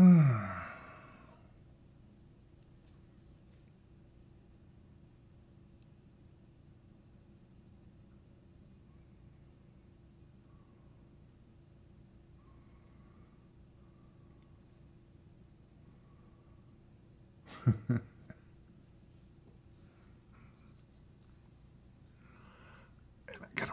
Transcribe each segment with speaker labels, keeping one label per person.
Speaker 1: And I gotta.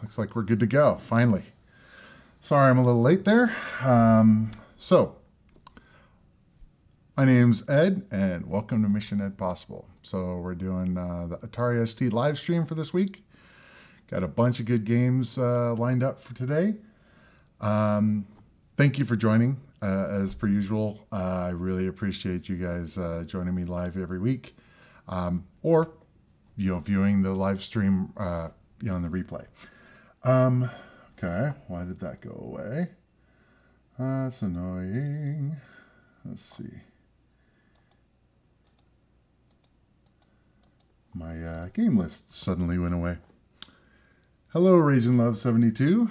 Speaker 1: looks like we're good to go, finally. Sorry I'm a little late there. My name's Ed, and welcome to Mission Ed Possible. So we're doing the Atari ST live stream for this week. Got a bunch of good games lined up for today. Thank you for joining, as per usual. I really appreciate you guys joining me live every week, or viewing the live stream, in the replay. Okay, why did that go away? That's annoying. Let's see. My game list suddenly went away. Hello, Raging Love 72.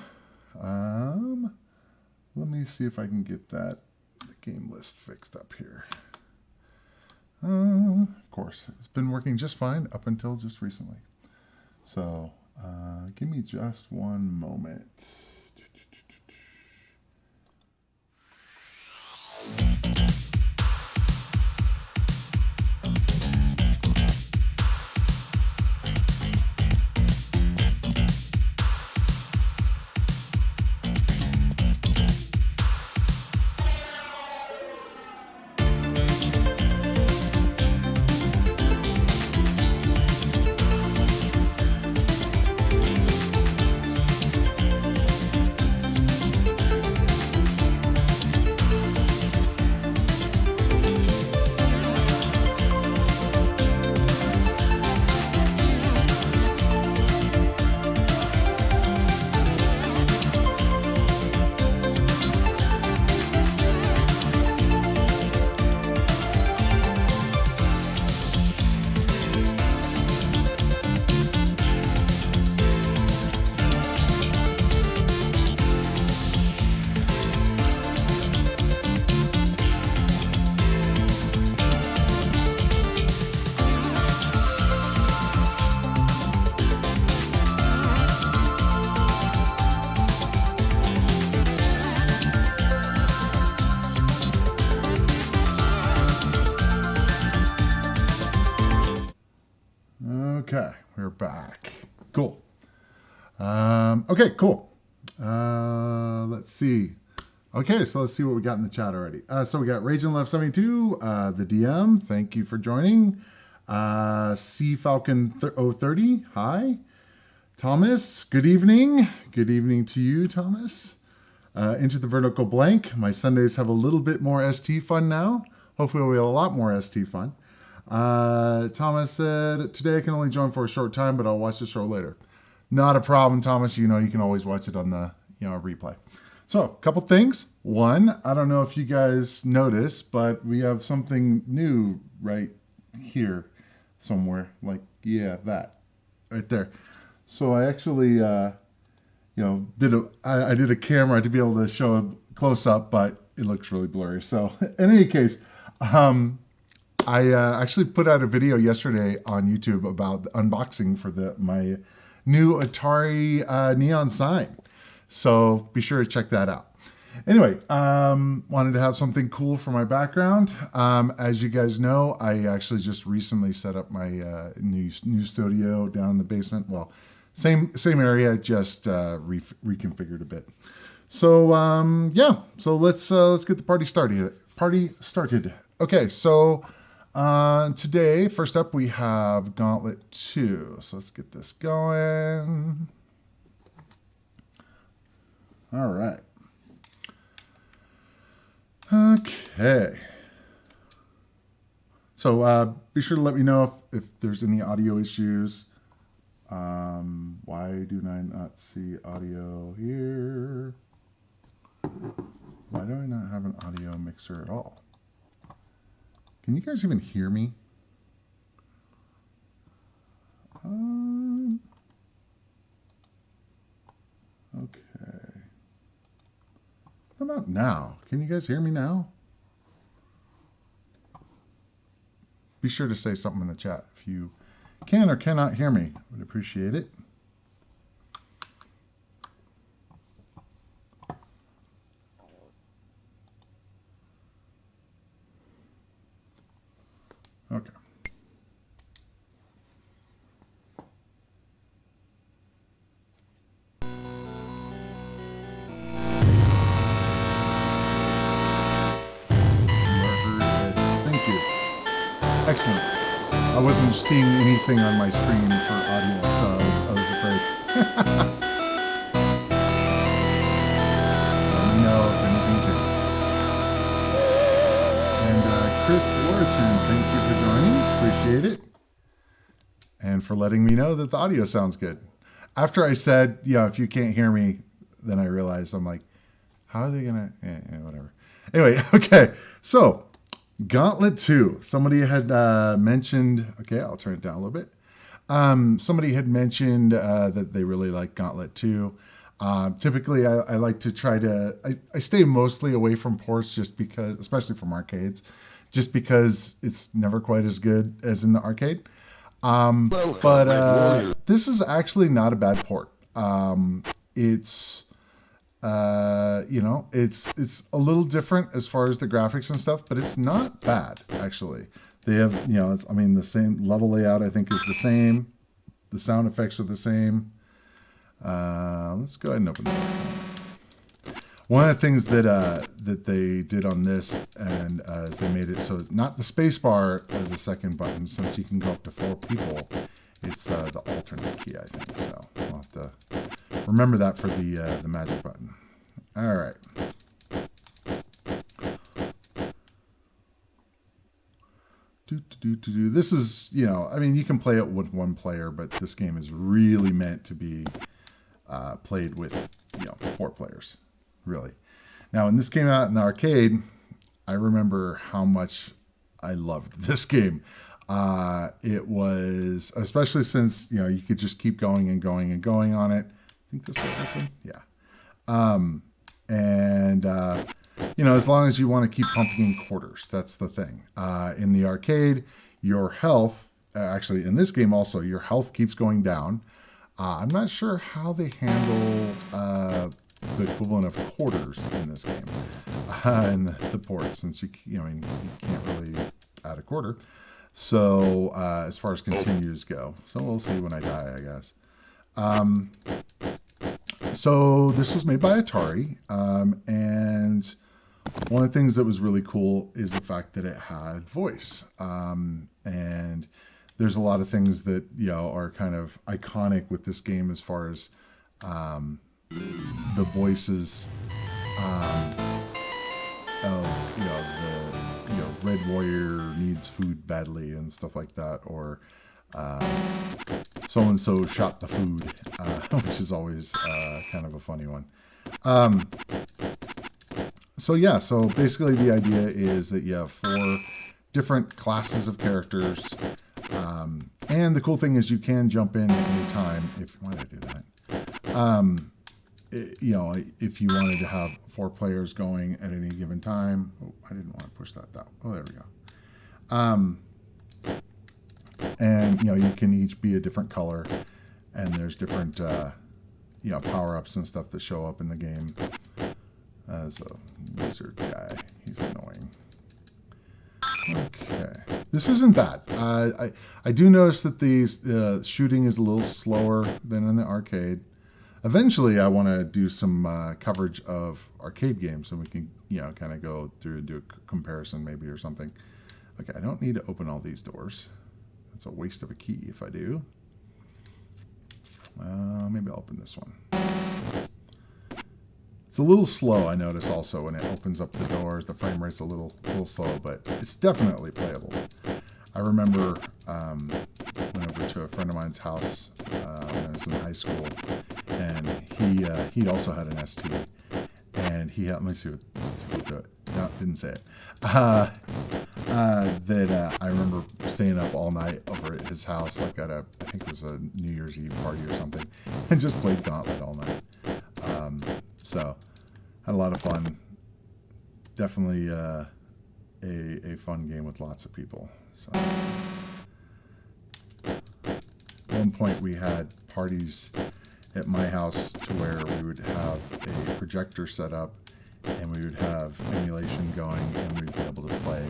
Speaker 1: Let me see if I can get the game list fixed up here. Of course, it's been working just fine up until just recently. So, give me just one moment. Okay, we're back. Cool. Okay, cool. Let's see. Okay, so let's see what we got in the chat already. So we got Raging Love 72, the DM. Thank you for joining. C Falcon 030. Hi. Thomas, good evening. Good evening to you, Thomas. Into the Vertical Blank. My Sundays have a little bit more ST fun now. Hopefully we'll have a lot more ST fun. Thomas said, today I can only join for a short time, but I'll watch the show later. Not a problem, Thomas. You can always watch it on the replay. So, a couple things. One, I don't know if you guys noticed, but we have something new right here somewhere. Like, yeah, that right there. So I actually, I did a camera to be able to show a close up, but it looks really blurry. So, in any case, I actually put out a video yesterday on YouTube about the unboxing for my new Atari neon sign. So be sure to check that out. Anyway, wanted to have something cool for my background. As you guys know, I actually just recently set up my new studio down in the basement. Well, same area, just reconfigured a bit. So yeah, so let's get the party started. Okay, so. Today, first up, we have Gauntlet II. So let's get this going. All right. Okay. So be sure to let me know if there's any audio issues. Why do I not see audio here? Why do I not have an audio mixer at all? Can you guys even hear me? Okay. How about now? Can you guys hear me now? Be sure to say something in the chat if you can or cannot hear me. I would appreciate it. Okay. I wasn't seeing anything on my screen for audio, so I was afraid. Let me know if anything changes. And Chris Orton, thank you for joining. Appreciate it. And for letting me know that the audio sounds good. After I said, if you can't hear me, then I realized, I'm like, how are they going to, whatever. Anyway, okay. So, Gauntlet II. Somebody had mentioned, okay, I'll turn it down a little bit. Somebody had mentioned that they really like Gauntlet II. Typically, I like to try to, I stay mostly away from ports just because, especially from arcades, just because it's never quite as good as in the arcade. But this is actually not a bad port. It's it's a little different as far as the graphics and stuff, but it's not bad actually. They have, the same level layout I think is the same. The sound effects are the same. Let's go ahead and open it. One of the things that they did on this and is they made it so it's not the space bar as a second button, since you can go up to 4 people. It's the alternate key, I think. So we'll have to remember that for the magic button. All right. This is, you can play it with 1 player, but this game is really meant to be played with, 4 players, really. Now, when this came out in the arcade, I remember how much I loved this game. It was, especially since, you could just keep going and going and going on it. I think this was open. Yeah. As long as you want to keep pumping in quarters, that's the thing. In the arcade, your health, actually in this game also, your health keeps going down. I'm not sure how they handle the equivalent of quarters in this game, in the port, since you can't really add a quarter. So as far as continues go, so we'll see when I die, I guess. So this was made by Atari, and one of the things that was really cool is the fact that it had voice. And there's a lot of things that, are kind of iconic with this game as far as the voices of, the Red Warrior needs food badly and stuff like that, or so-and-so shot the food, which is always kind of a funny one. So basically the idea is that you have 4 different classes of characters, and the cool thing is you can jump in at any time. Why did I do that? If you wanted to have 4 players going at any given time. Oh, I didn't want to push that down. Oh, there we go. And you can each be a different color, and there's different power-ups and stuff that show up in the game. As a wizard guy, he's annoying. Okay, this isn't bad. I do notice that the shooting is a little slower than in the arcade. Eventually, I want to do some coverage of arcade games, and we can kind of go through and do a comparison maybe or something. Okay, I don't need to open all these doors. It's a waste of a key if I do. Maybe I'll open this one. It's a little slow, I notice also, when it opens up the doors. The frame rate's a little slow, but it's definitely playable. I remember went over to a friend of mine's house when I was in high school, and he also had an ST, and he had, let me see what do it. No, didn't say it. I remember staying up all night over at his house, like at I think it was a New Year's Eve party or something, and just played Gauntlet all night. So had a lot of fun. Definitely a fun game with lots of people. So at one point we had parties at my house to where we would have a projector set up, and we would have emulation going, and we'd be able to play,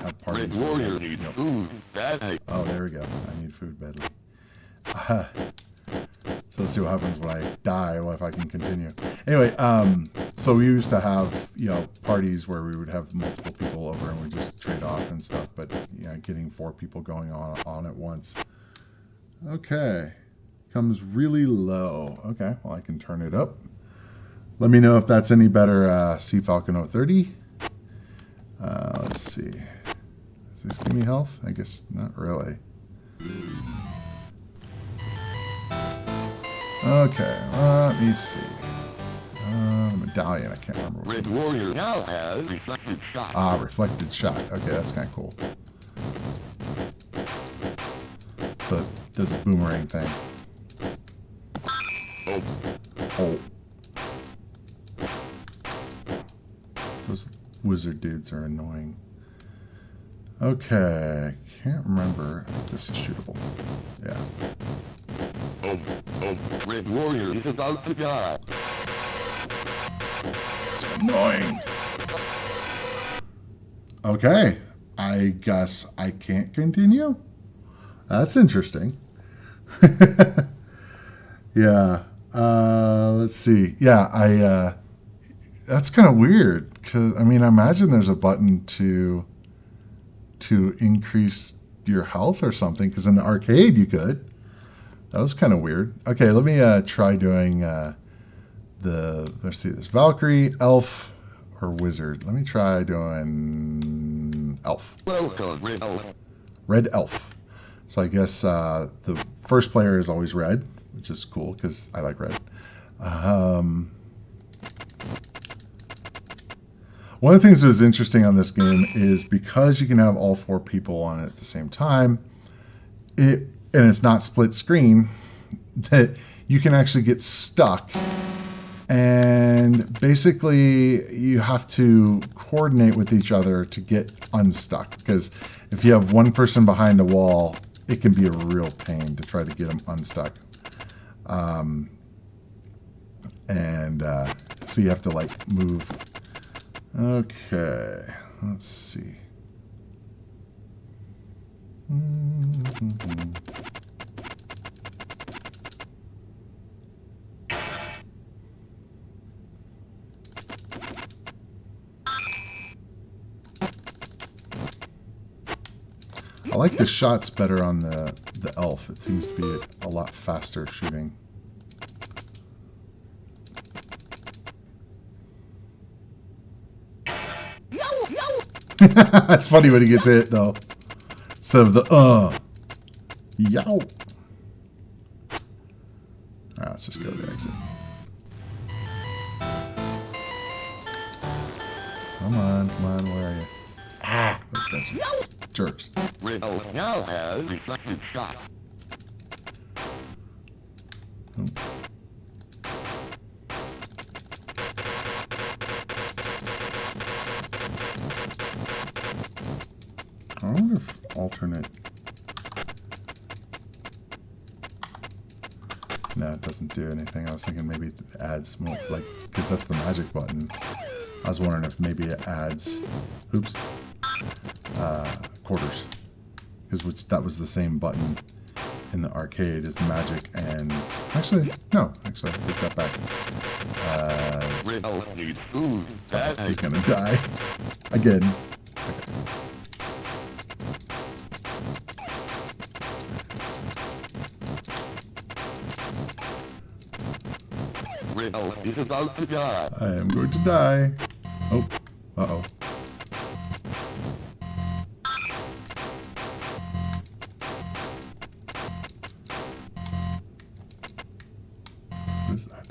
Speaker 1: have parties. Red Warrior needs food badly. Oh, there we go. I need food badly. So let's see what happens when I die, or if I can continue. Anyway, So we used to have, you know, parties where we would have multiple people over and we just trade off and stuff. But yeah, getting 4 people going on at once. Okay, comes really low. Okay, well I can turn it up. Let me know if that's any better. Sea Falcon 030. Let's see. Does this give me health? I guess not really. Okay, let me see. Medallion, I can't remember.
Speaker 2: Red Warrior now has reflected shot.
Speaker 1: Ah, reflected shot. Okay, that's kind of cool. So it does a boomerang thing. Oh. Those wizard dudes are annoying. Okay, can't remember if this is shootable. Yeah.
Speaker 2: Red Warrior is about to die.
Speaker 1: It's annoying. Okay, I guess I can't continue. That's interesting. Yeah. Let's see. Yeah, that's kind of weird because I mean, I imagine there's a button to increase your health or something. Because in the arcade you could. That was kind of weird. Okay, let me try doing let's see, this Valkyrie, Elf, or Wizard. Let me try doing Elf.
Speaker 2: Welcome, Red Elf.
Speaker 1: Red Elf. So I guess the first player is always red, which is cool because I like red. One of the things that was interesting on this game is because you can have all 4 people on it at the same time, and it's not split screen, that you can actually get stuck. And basically, you have to coordinate with each other to get unstuck. Because if you have one person behind a wall, it can be a real pain to try to get them unstuck. So you have to like move. Okay, let's see. I like the shots better on the elf. It seems to be a lot faster shooting. That's funny when he gets hit though. So the yow. Alright, let's just go to the exit. Come on, where are you? Ah, those guys are jerks.
Speaker 2: Red Elf now has reflected shot.
Speaker 1: I wonder if alternate. No, it doesn't do anything. I was thinking maybe it adds more, like, because that's the magic button. I was wondering if maybe it adds, oops, quarters. Because that was the same button in the arcade as the magic, and actually, no, actually, I take that back.
Speaker 2: Red Elf needs food.
Speaker 1: He's gonna die again. Okay.
Speaker 2: Red Elf is about to die.
Speaker 1: I am going to die. Oh, uh-oh. What is that?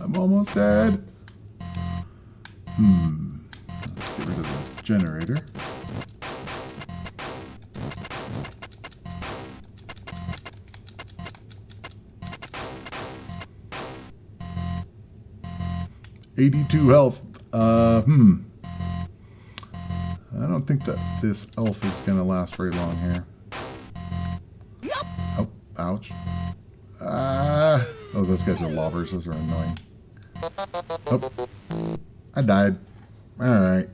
Speaker 1: I'm almost dead. Let's get rid of the generator. $82 health. I don't think that this elf is gonna last very long here. Oh, ouch. Oh, those guys are lobbers. Those are annoying. Oh, I died. All right.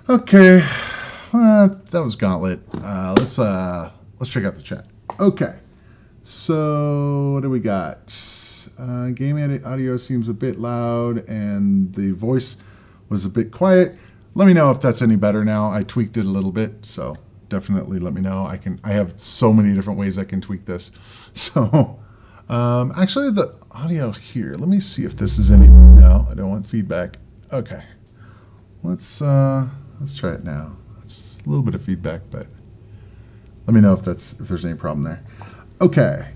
Speaker 1: Okay. That was Gauntlet. Let's check out the chat. Okay. So what do we got? Game audio seems a bit loud and the voice was a bit quiet. Let me know if that's any better now. I tweaked it a little bit, so definitely let me know. I have so many different ways I can tweak this. So actually the audio here, let me see if this is any, no, I don't want feedback. Okay, let's try it now. It's a little bit of feedback, but let me know if there's any problem there. Okay.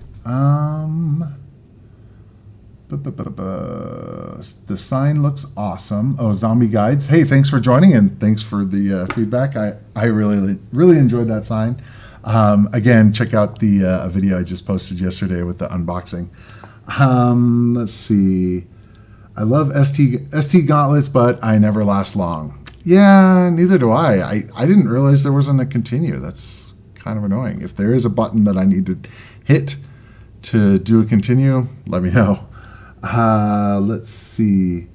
Speaker 1: The sign looks awesome. Oh, zombie guides. Hey, thanks for joining and thanks for the feedback. I really enjoyed that sign. Again, check out the video I just posted yesterday with the unboxing. Let's see. I love ST gauntlets, but I never last long. Yeah, neither do I. I didn't realize there wasn't a continue. That's kind of annoying. If there is a button that I need to hit to do a continue, let me know. Let's see.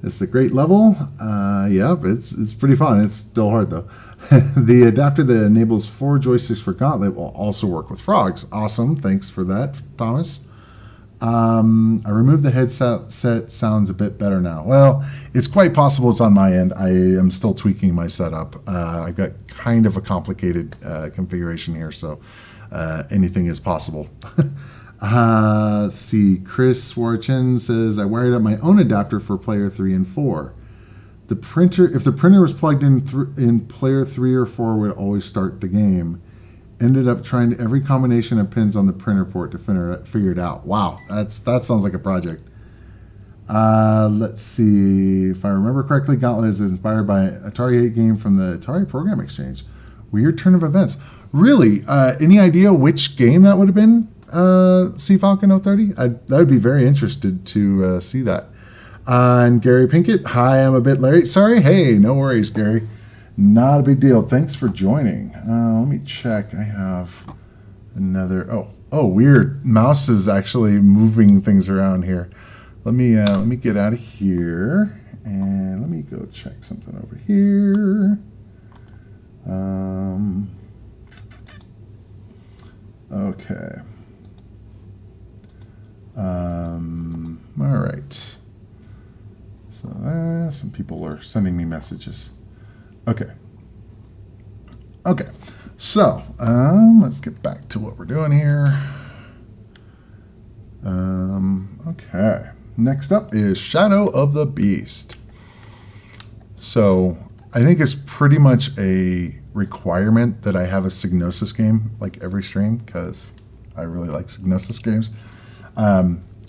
Speaker 1: It's a great level. Yep, it's pretty fun. It's still hard though. The adapter that enables 4 joysticks for Gauntlet will also work with frogs. Awesome. Thanks for that, Thomas. I removed the headset. Sounds a bit better now. Well, it's quite possible it's on my end. I am still tweaking my setup. I've got kind of a complicated configuration here, so anything is possible. Let's see. Chris Swarchen says, I wired up my own adapter for player 3 and 4. The printer, if the printer was plugged in player 3 or 4, would always start the game. Ended up trying every combination of pins on the printer port to figure it out. Wow, that sounds like a project. Let's see. If I remember correctly, Gauntlet is inspired by an Atari 8 game from the Atari Program Exchange. Weird turn of events. Really? Any idea which game that would have been? Sea Falcon 030? I would be very interested to see that. And Gary Pinkett, hi, I'm a bit late. Sorry. Hey, no worries, Gary. Not a big deal. Thanks for joining. Let me check. I have another. Oh, weird. Mouse is actually moving things around here. Let me get out of here and let me go check something over here. Okay. All right. So some people are sending me messages. Okay. So let's get back to what we're doing here. Okay. Next up is Shadow of the Beast. So I think it's pretty much a requirement that I have a Psygnosis game like every stream because I really like Psygnosis games. I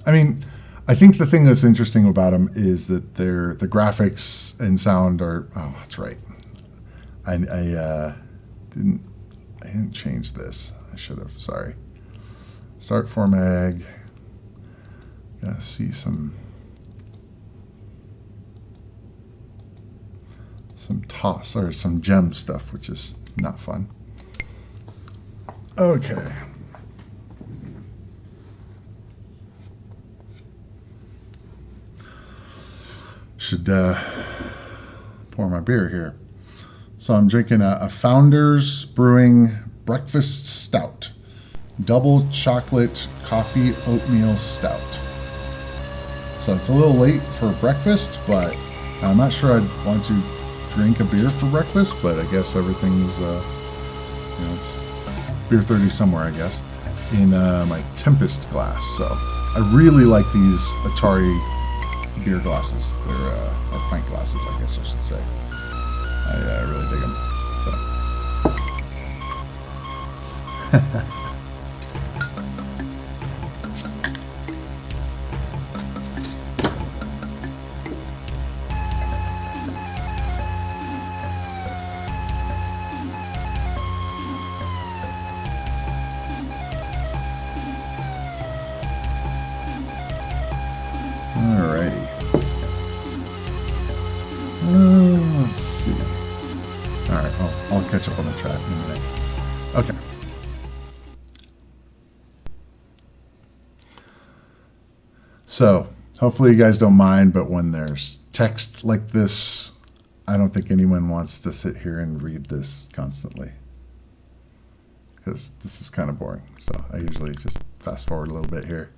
Speaker 1: mean, I think the thing that's interesting about them is that the graphics and sound are. Oh, that's right. I didn't change this. I should have. Sorry. Start formag. Gotta see some toss or some gem stuff, which is not fun. Okay. Should pour my beer here. So I'm drinking a Founders Brewing Breakfast Stout. Double chocolate coffee oatmeal stout. So it's a little late for breakfast, but I'm not sure I'd want to drink a beer for breakfast, but I guess everything's, it's beer 30 somewhere, I guess, in my Tempest glass. So I really like these Atari beer glasses. They're or pint glasses, I guess I should say. I really dig them. Alrighty. Let's see. Alright, I'll catch up on the chat in a minute. Okay. So, hopefully you guys don't mind, but when there's text like this, I don't think anyone wants to sit here and read this constantly. Because this is kind of boring. So I usually just fast forward a little bit here.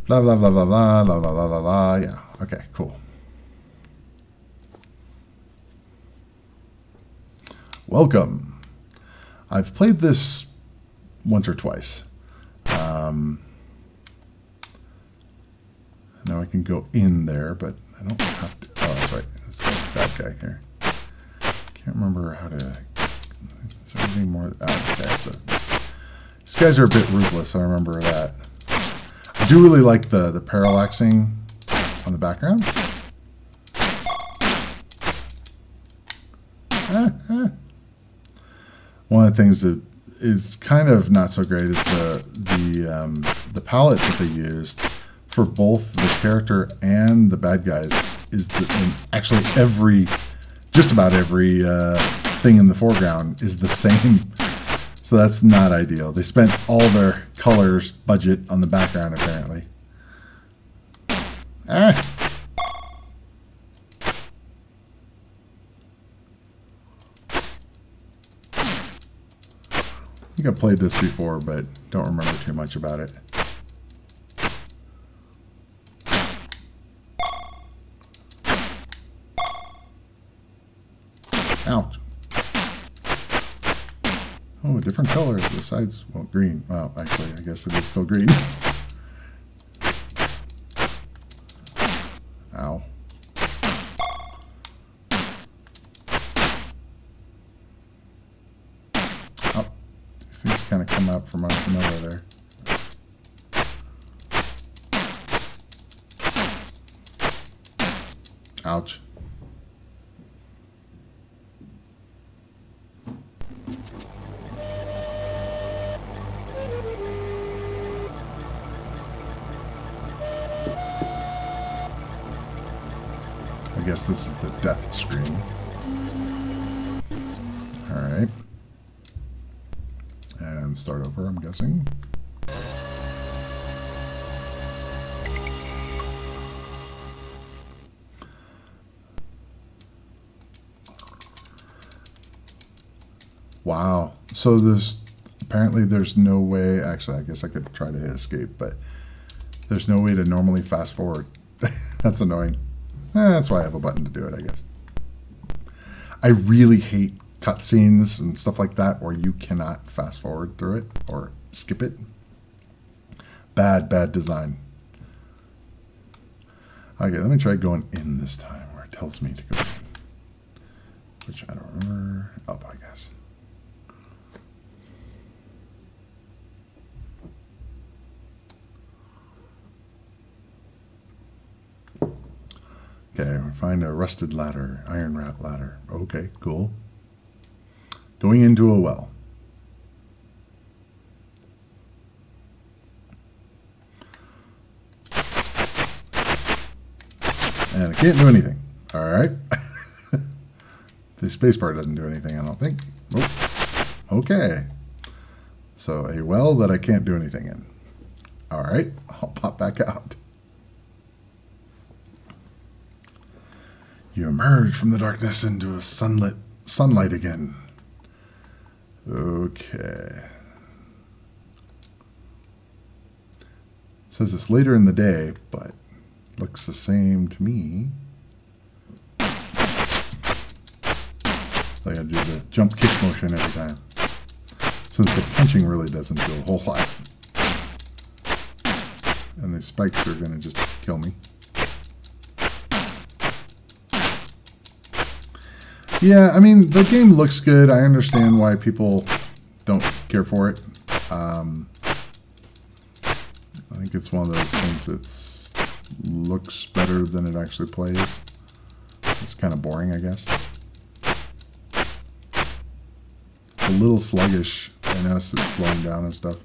Speaker 1: Blah, blah, blah, blah, blah, blah, blah, blah, blah, blah. Yeah. Okay, cool. Welcome. I've played this once or twice. Now I can go in there, but I don't have to. Oh, that's right. There's that guy here. Can't remember how to. Is there anything more? These guys are a bit ruthless. I remember that. I do really like the parallaxing on the background. One of the things that is kind of not so great is the palette that they used for both the character and the bad guys is actually just about every thing in the foreground is the same. So that's not ideal. They spent all their colors budget on the background apparently. I think I played this before, but don't remember too much about it. Ouch. Oh, a different color besides, well, green. Well, actually, I guess it is still green. Ow. Oh, these things kind of come out from nowhere there. Ouch. I guess this is the death screen. Alright. And start over, I'm guessing. Wow. So apparently there's no way, actually I guess I could try to hit escape, but there's no way to normally fast forward. That's annoying. That's why I have a button to do it, I guess. I really hate cutscenes and stuff like that where you cannot fast forward through it or skip it. Bad design. Okay, let me try going in this time where it tells me to go in. Which I don't remember. Up, I guess. Okay, we find a rusted ladder, iron wrap ladder. Okay, cool. Going into a well. And I can't do anything. All right. The space bar doesn't do anything, I don't think. Nope. Okay. So a well that I can't do anything in. All right, I'll pop back out. You emerge from the darkness into a sunlight again. Okay. Says it's later in the day, but looks the same to me. So I gotta do the jump kick motion every time. Since the punching really doesn't do a whole lot. And the spikes are gonna just kill me. Yeah, I mean, the game looks good. I understand why people don't care for it. I think it's one of those things that looks better than it actually plays. It's kind of boring, I guess. It's a little sluggish. I noticed it's slowing down and stuff.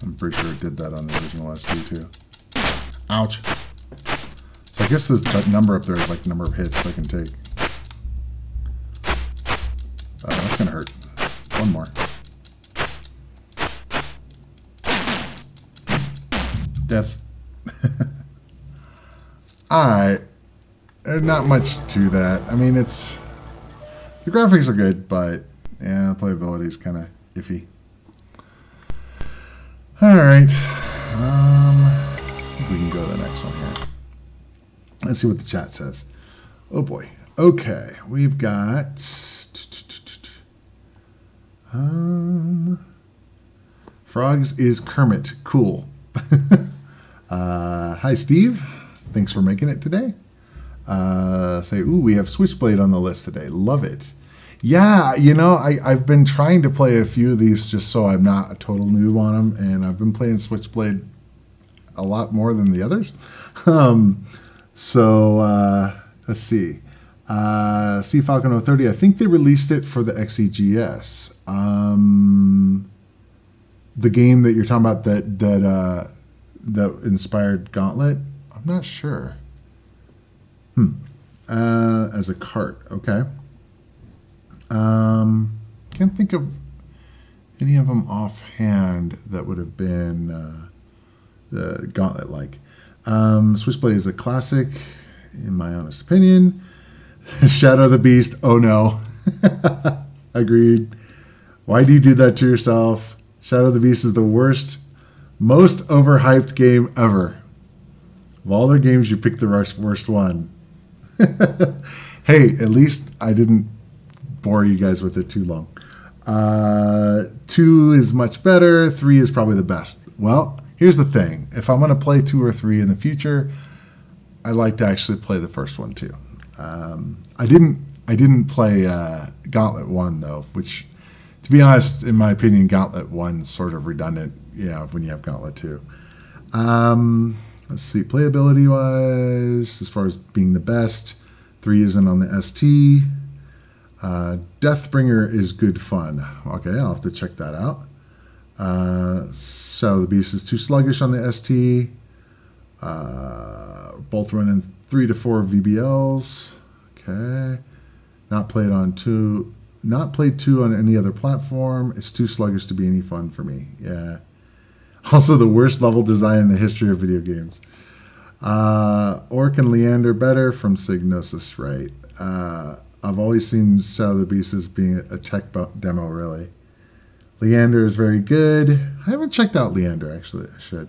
Speaker 1: I'm pretty sure it did that on the original ST too. Ouch. So I guess that number up there is like the number of hits I can take. That's gonna hurt. One more. Death. There's not much to that. I mean, the graphics are good, but yeah, playability is kind of iffy. All right, I think we can go to the next one here. Let's see what the chat says. Oh boy. Okay, we've got Frogs is Kermit. Cool. Hi Steve. Thanks for making it today. Ooh, we have Switchblade on the list today. Love it. Yeah, you know, I've been trying to play a few of these just so I'm not a total noob on them, and I've been playing Switchblade a lot more than the others. Let's see. Sea Falcon 030, I think they released it for the XEGS. The game that you're talking about that inspired Gauntlet, I'm not sure. As a cart, okay. Can't think of any of them offhand that would have been the Gauntlet-like. Switchblade is a classic, in my honest opinion. Shadow the Beast, oh no. Agreed. Why do you do that to yourself? Shadow the Beast is the worst, most overhyped game ever. Of all their games, you picked the worst one. Hey, at least I didn't bore you guys with it too long. 2 is much better. 3 is probably the best. Well, here's the thing. If I'm going to play 2 or 3 in the future, I like to actually play the first one too. I didn't play Gauntlet 1 though, which, to be honest, in my opinion, Gauntlet 1's sort of redundant, when you have Gauntlet 2. Let's see, playability wise, as far as being the best, 3 isn't on the ST. Deathbringer is good fun. Okay, I'll have to check that out. Shadow the Beast is too sluggish on the ST. Both running 3 to 4 VBLs. Okay. Not played 2 on any other platform. It's too sluggish to be any fun for me. Yeah. Also the worst level design in the history of video games. Orc and Leander better from Signosis, right? I've always seen Shadow the Beast as being a tech demo, really. Leander is very good. I haven't checked out Leander, actually. I should.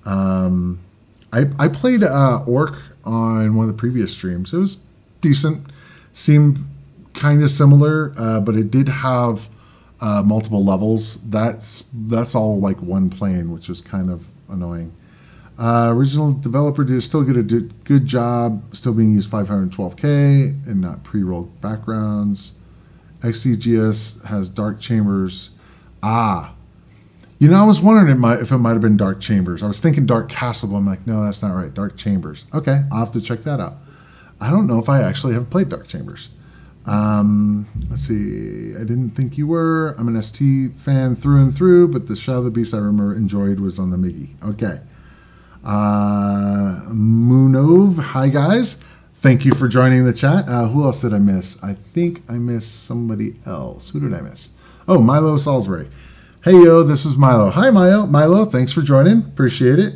Speaker 1: I played Orc on one of the previous streams. It was decent. Seemed kind of similar, but it did have multiple levels. That's all like one plane, which is kind of annoying. Original developer did still get a good job, still being used 512K and not pre-rolled backgrounds. XCGS has dark chambers. I was wondering if it might have been Dark Chambers. I was thinking Dark Castle, but I'm like, no, that's not right. Dark Chambers. Okay, I'll have to check that out. I don't know if I actually have played Dark Chambers. Let's see. I didn't think you were. I'm an ST fan through and through, but the Shadow of the Beast I remember enjoyed was on the Miggy. Okay. Moonov, hi guys. Thank you for joining the chat. Who else did I miss? I think I missed somebody else. Who did I miss? Oh, Milo Salisbury. Hey yo, this is Milo. Hi Milo, thanks for joining. Appreciate it.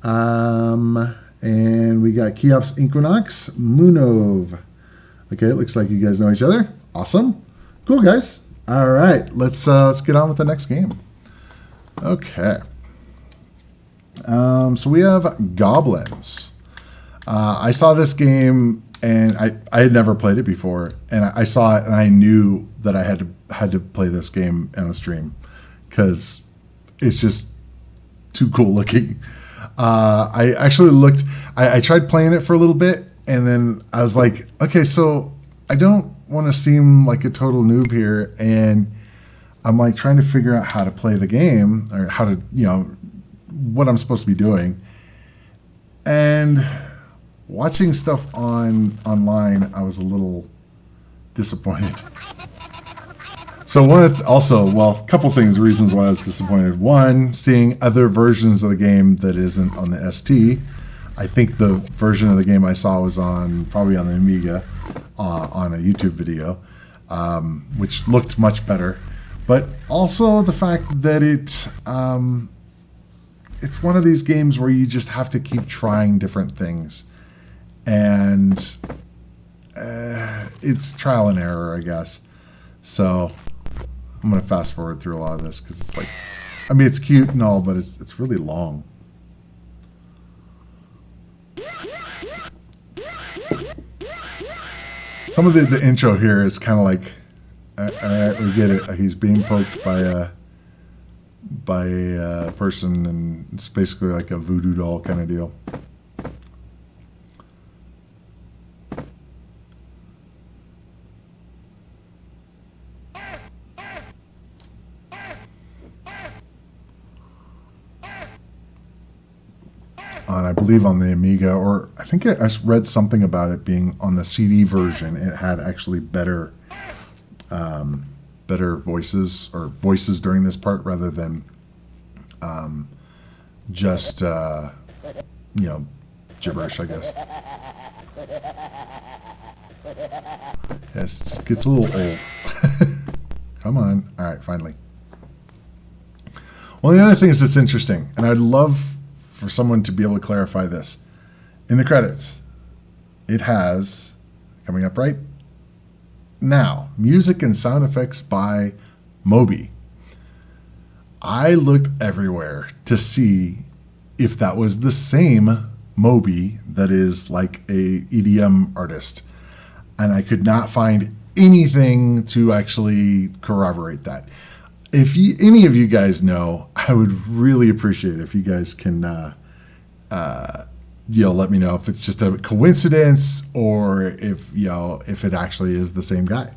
Speaker 1: And we got Keops Equinox, Moonov. Okay, it looks like you guys know each other. Awesome. Cool guys. All right, let's get on with the next game. Okay. So we have Gobliiins. I saw this game and I had never played it before, and I saw it and I knew that I had to play this game on a stream because it's just too cool looking. I actually looked. I tried playing it for a little bit, and then I was like, okay, so I don't want to seem like a total noob here, and I'm like trying to figure out how to play the game or how to, what I'm supposed to be doing. And watching stuff online, I was a little disappointed. So a couple things, reasons why I was disappointed. One, seeing other versions of the game that isn't on the ST. I think the version of the game I saw was probably on the Amiga, on a YouTube video, which looked much better. But also the fact that it's one of these games where you just have to keep trying different things, and it's trial and error, I guess. So I'm going to fast forward through a lot of this because it's like I mean, it's cute and all, but it's really long. Some of the intro here is kind of like, we get it. He's being poked by a person, and it's basically like a voodoo doll kind of deal. And I believe on the Amiga, or I think I read something about it being on the CD version. It had actually better voices, or voices during this part, rather than just gibberish, I guess. Yes, it gets a little old. Come on. All right, finally. Well, the other thing is, it's interesting, and I'd love for someone to be able to clarify this. In the credits, it has, coming up right now, music and sound effects by Moby. I looked everywhere to see if that was the same Moby that is like a EDM artist, and I could not find anything to actually corroborate that. If any of you guys know, I would really appreciate it if you guys can let me know if it's just a coincidence, or if it actually is the same guy.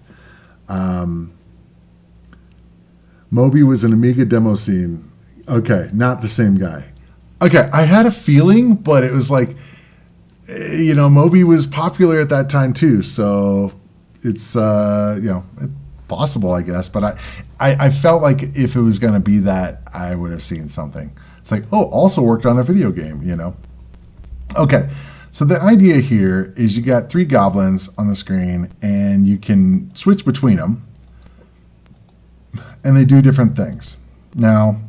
Speaker 1: Moby was an Amiga demo scene. Okay, not the same guy. Okay, I had a feeling, but it was like, Moby was popular at that time too, so it's possible, I guess. But I felt like if it was going to be that, I would have seen something. It's like, oh, also worked on a video game, Okay, so the idea here is you got 3 goblins on the screen, and you can switch between them, and they do different things. Now,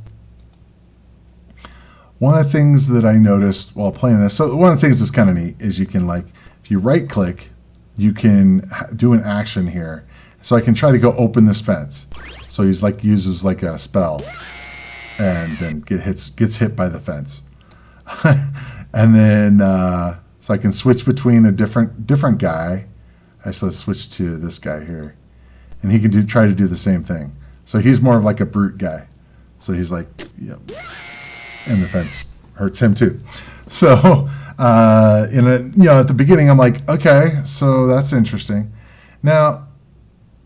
Speaker 1: one of the things that I noticed while playing this, so one of the things that's kind of neat is you can, like, if you right click, you can do an action here. So I can try to go open this fence. So he's like, uses like a spell, and then gets hit by the fence. And then so I can switch between a different guy. Actually, let's switch to this guy here, and he can try to do the same thing. So he's more of like a brute guy. So he's like, and the fence hurts him too. So at the beginning, I'm like, okay, so that's interesting. Now,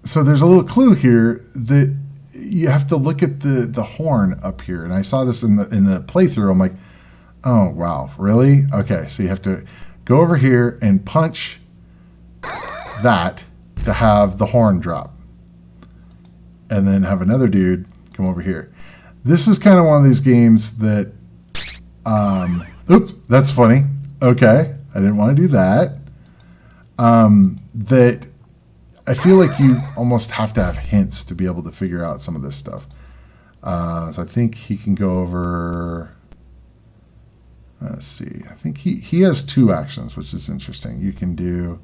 Speaker 1: so there's a little clue here that you have to look at the horn up here, and I saw this in the playthrough. I'm like, oh wow, really? Okay, so you have to go over here and punch that to have the horn drop, and then have another dude come over here. This is kind of one of these games that, oops, that's funny. Okay, I didn't want to do that. That I feel like you almost have to have hints to be able to figure out some of this stuff. So I think he can go over. Let's see. I think he has 2 actions, which is interesting. You can do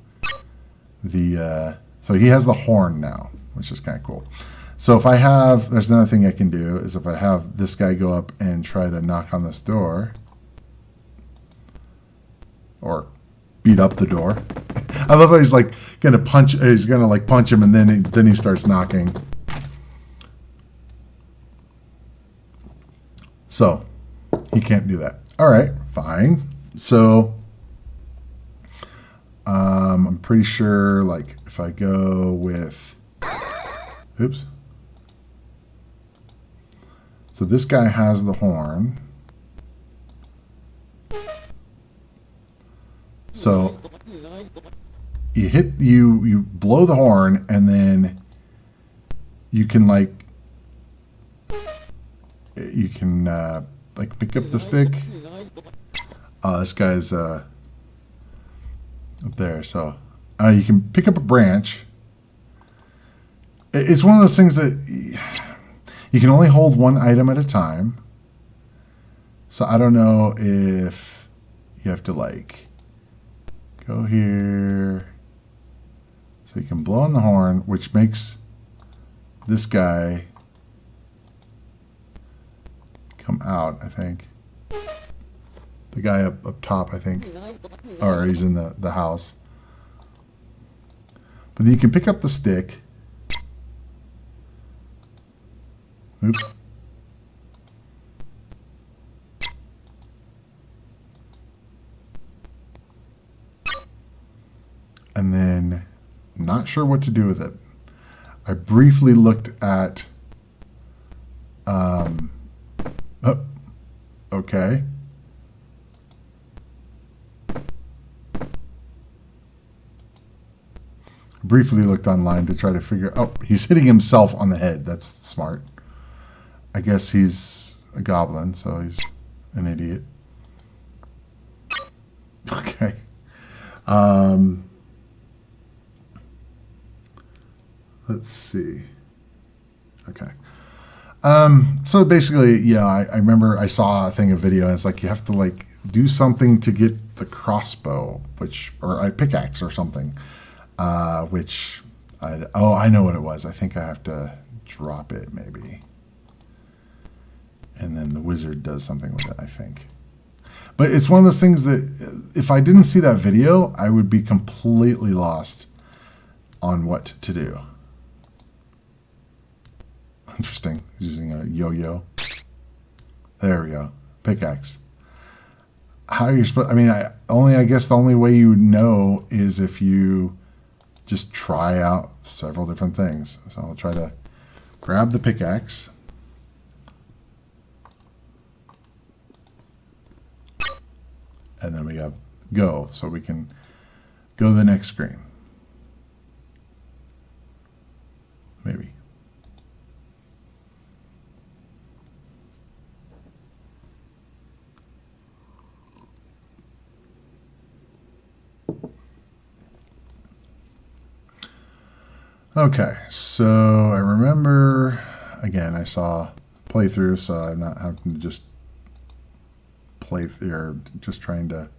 Speaker 1: the so he has the horn now, which is kind of cool. So if I have, there's another thing I can do is if I have this guy go up and try to knock on this door, or beat up the door. I love how he's like gonna punch. He's gonna like punch him, and then he starts knocking. So he can't do that. All right, fine. So I'm pretty sure, like, if I go with, oops. So this guy has the horn. So you blow the horn, and then you can like pick up the stick. This guy's up there, so you can pick up a branch. It's one of those things that you can only hold one item at a time. So I don't know if you have to like go here. So you can blow on the horn, which makes this guy come out, I think. The guy up top, I think. Or he's in the house. But you can pick up the stick. Oops. And then, not sure what to do with it. I briefly looked at, oh, okay. Briefly looked online to try to figure, oh, he's hitting himself on the head. That's smart. I guess he's a goblin, so he's an idiot. Okay. Let's see. Okay. So basically, yeah, I remember I saw a thing, a video, and it's like you have to like do something to get the crossbow, or a pickaxe or something, which, I know what it was. I think I have to drop it maybe. And then the wizard does something with it, I think. But it's one of those things that if I didn't see that video, I would be completely lost on what to do. Interesting. Using a yo-yo. There we go. Pickaxe. How are you supposed? I mean, I guess the only way you would know is if you just try out several different things. So I'll try to grab the pickaxe. And then we got go, so we can go to the next screen. Maybe. Okay, so I remember, again, I saw playthrough, so I'm not having to just play through, or just trying to,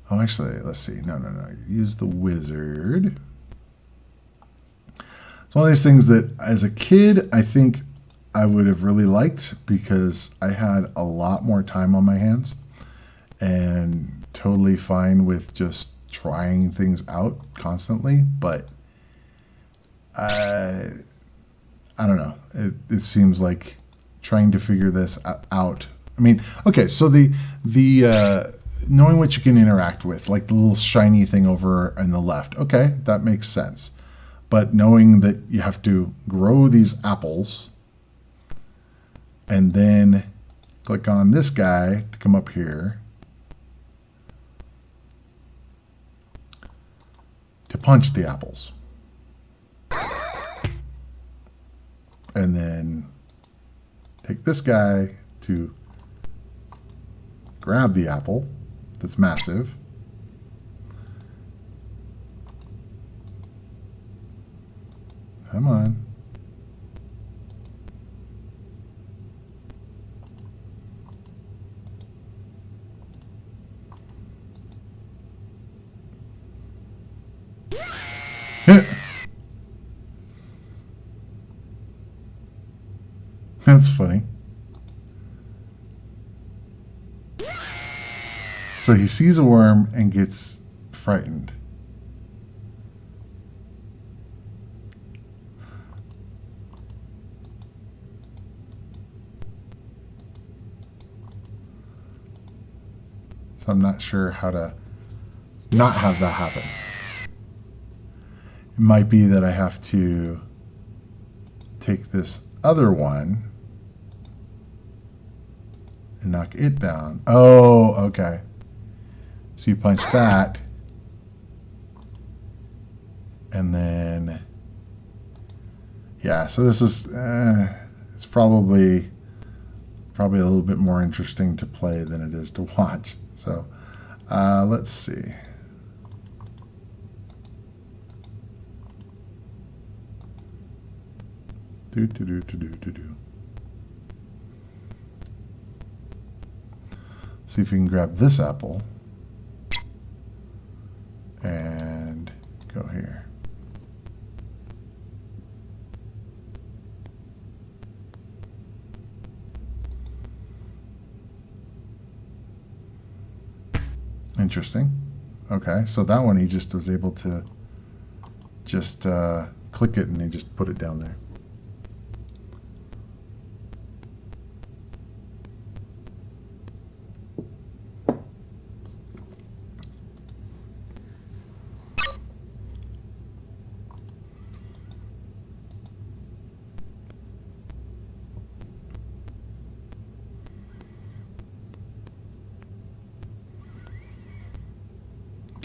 Speaker 1: oh, actually, let's see, no, use the wizard. It's one of these things that, as a kid, I think I would have really liked, because I had a lot more time on my hands, and totally fine with just trying things out constantly, but I don't know. It seems like trying to figure this out. I mean, okay, so the knowing what you can interact with, like the little shiny thing over on the left, okay, that makes sense. But knowing that you have to grow these apples and then click on this guy to come up here to punch the apples. And then take this guy to grab the apple that's massive. Come on. That's funny. So he sees a worm and gets frightened. So I'm not sure how to not have that happen. It might be that I have to take this other one and knock it down. Oh, okay. So you punch that, and then, yeah, so this is, it's probably a little bit more interesting to play than it is to watch. So let's see. Do. See if we can grab this apple and go here. Interesting. Okay, so that one he just was able to just click it and he just put it down there.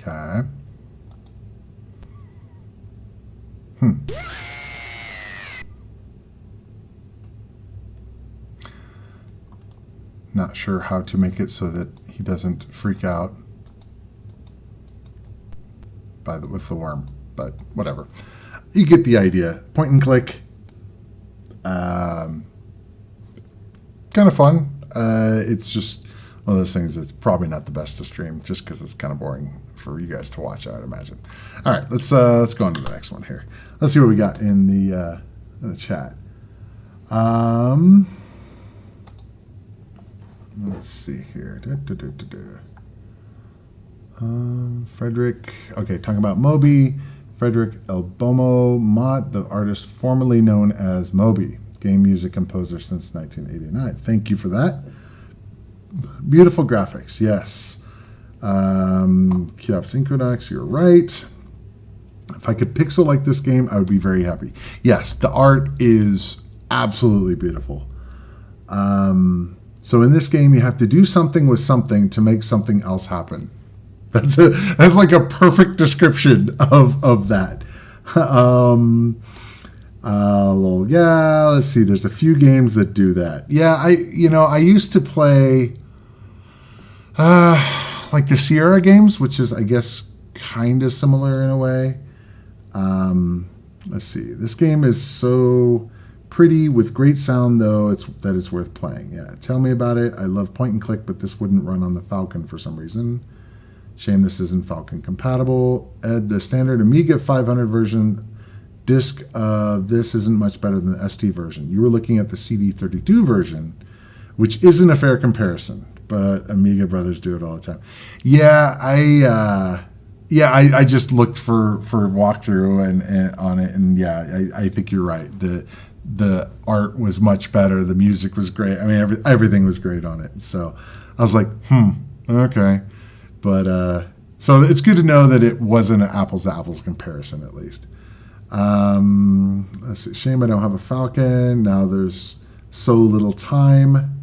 Speaker 1: Okay. Not sure how to make it so that he doesn't freak out with the worm, but whatever. You get the idea. Point and click. Kind of fun. It's just one of those things that's probably not the best to stream, just because it's kind of boring for you guys to watch, I would imagine. All right, let's go on to the next one here. Let's see what we got in the chat. Let's see here. Frederick. Okay, talking about Moby. Frederick Elbomo Mott, the artist formerly known as Moby, game music composer since 1989. Thank you for that. Beautiful graphics, yes. Kiops Incodex, you're right. If I could pixel like this game, I would be very happy. Yes, the art is absolutely beautiful. So in this game, you have to do something with something to make something else happen. That's like a perfect description of that. Well, yeah, let's see. There's a few games that do that. Yeah, I used to play like the Sierra games, which is, I guess, kind of similar in a way. Let's see. This game is so pretty with great sound, though, that it's worth playing. Yeah, tell me about it. I love point and click, but this wouldn't run on the Falcon for some reason. Shame this isn't Falcon compatible. Ed, the standard Amiga 500 version disc of this isn't much better than the ST version. You were looking at the CD32 version, which isn't a fair comparison, but Amiga brothers do it all the time. Yeah, I just looked for walkthrough and on it, and yeah, I think you're right. The art was much better. The music was great. I mean, everything was great on it. So I was like, okay. But so it's good to know that it wasn't an apples to apples comparison, at least. Let's see. Shame I don't have a Falcon. Now there's so little time.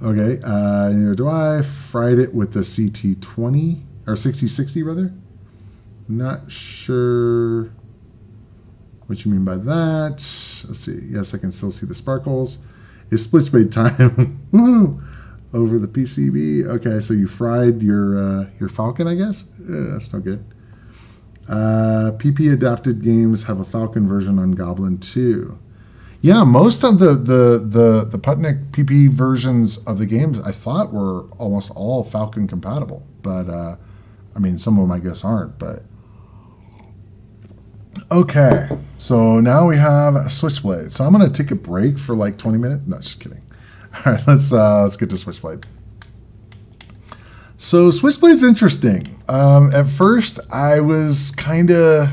Speaker 1: Okay. Neither do I. Fried it with the CT20 or 6060 rather. Not sure what you mean by that. Let's see. Yes, I can still see the sparkles. It's Switchblade time. Woohoo! Over the PCB. Okay, so you fried your Falcon, I guess. That's no good. PP adapted games have a Falcon version on Goblin II. Yeah, most of the Putnik PP versions of the games I thought were almost all Falcon compatible, but I mean some of them I guess aren't. But okay, so now we have Switchblade. So I'm gonna take a break for like 20 minutes. No, just kidding. All right, let's get to Switchblade. So Switchblade's interesting. At first, I was kind of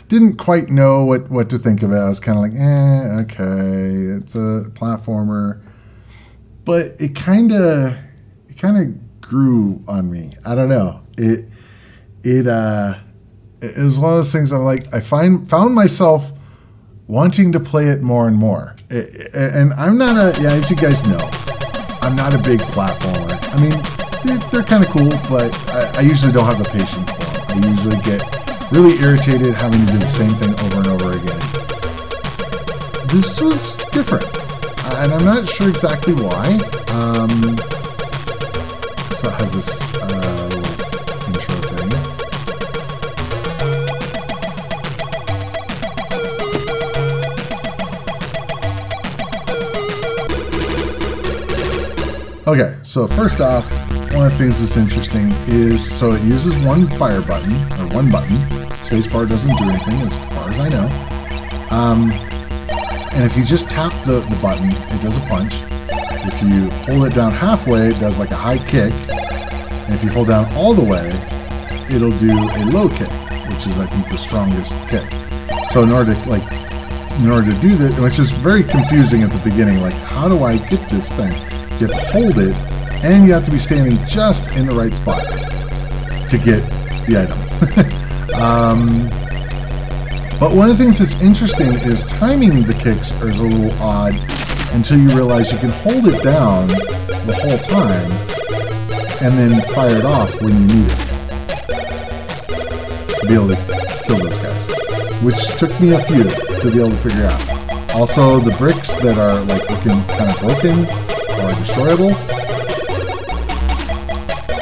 Speaker 1: didn't quite know what to think of it. I was kind of like, okay, it's a platformer, but it kind of grew on me. I don't know. It was one of those things. I'm like, I found myself wanting to play it more and more. And I'm not as you guys know, I'm not a big platformer. I mean, they're kind of cool, but I usually don't have the patience for them. I usually get really irritated having to do the same thing over and over again. This was different, and I'm not sure exactly why. So it has this little intro thing. Okay, so first off, one of the things that's interesting is, so it uses one fire button, or one button. Spacebar doesn't do anything, as far as I know. And if you just tap the button, it does a punch. if you hold it down halfway, it does like a high kick. And if you hold down all the way, it'll do a low kick, which is, I think, the strongest kick. So in order to do this, which is very confusing at the beginning, like, how do I get this thing? You have to hold it, and you have to be standing just in the right spot to get the item. But one of the things that's interesting is timing the kicks is a little odd until you realize you can hold it down the whole time and then fire it off when you need it to be able to kill those guys, which took me a few to be able to figure out. Also, the bricks that are like looking kind of broken are destroyable,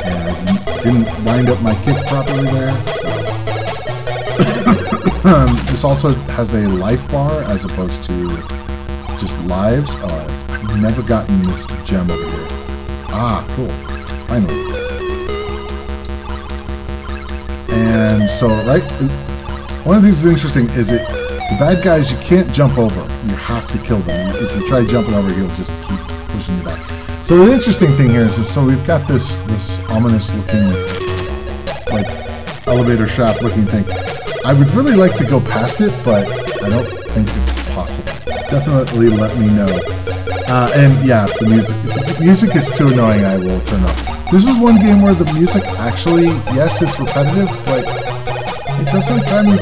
Speaker 1: and I didn't wind up my kick properly there. This also has a life bar as opposed to just lives. I've never gotten this gem over here. Ah, cool. Finally. And so, right, one of the things that's interesting is that the bad guys you can't jump over. You have to kill them. If you try jumping over, he'll just keep pushing you back. So the interesting thing here is that, so we've got this ominous looking, like, elevator shaft looking thing. I would really like to go past it, but I don't think it's possible. Definitely let me know. And yeah, if the music is too annoying, I will turn off. This is one game where the music actually, yes, it's repetitive, but it doesn't drive me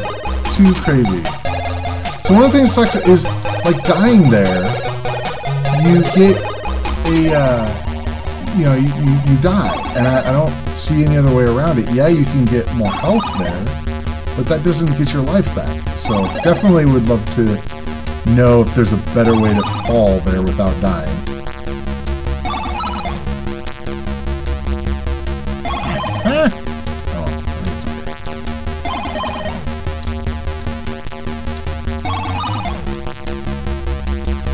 Speaker 1: too crazy. So one of the things that sucks is, like, dying there, you get a, you die. And I don't see any other way around it. Yeah, you can get more health there, but that doesn't get your life back. So definitely would love to know if there's a better way to fall there without dying.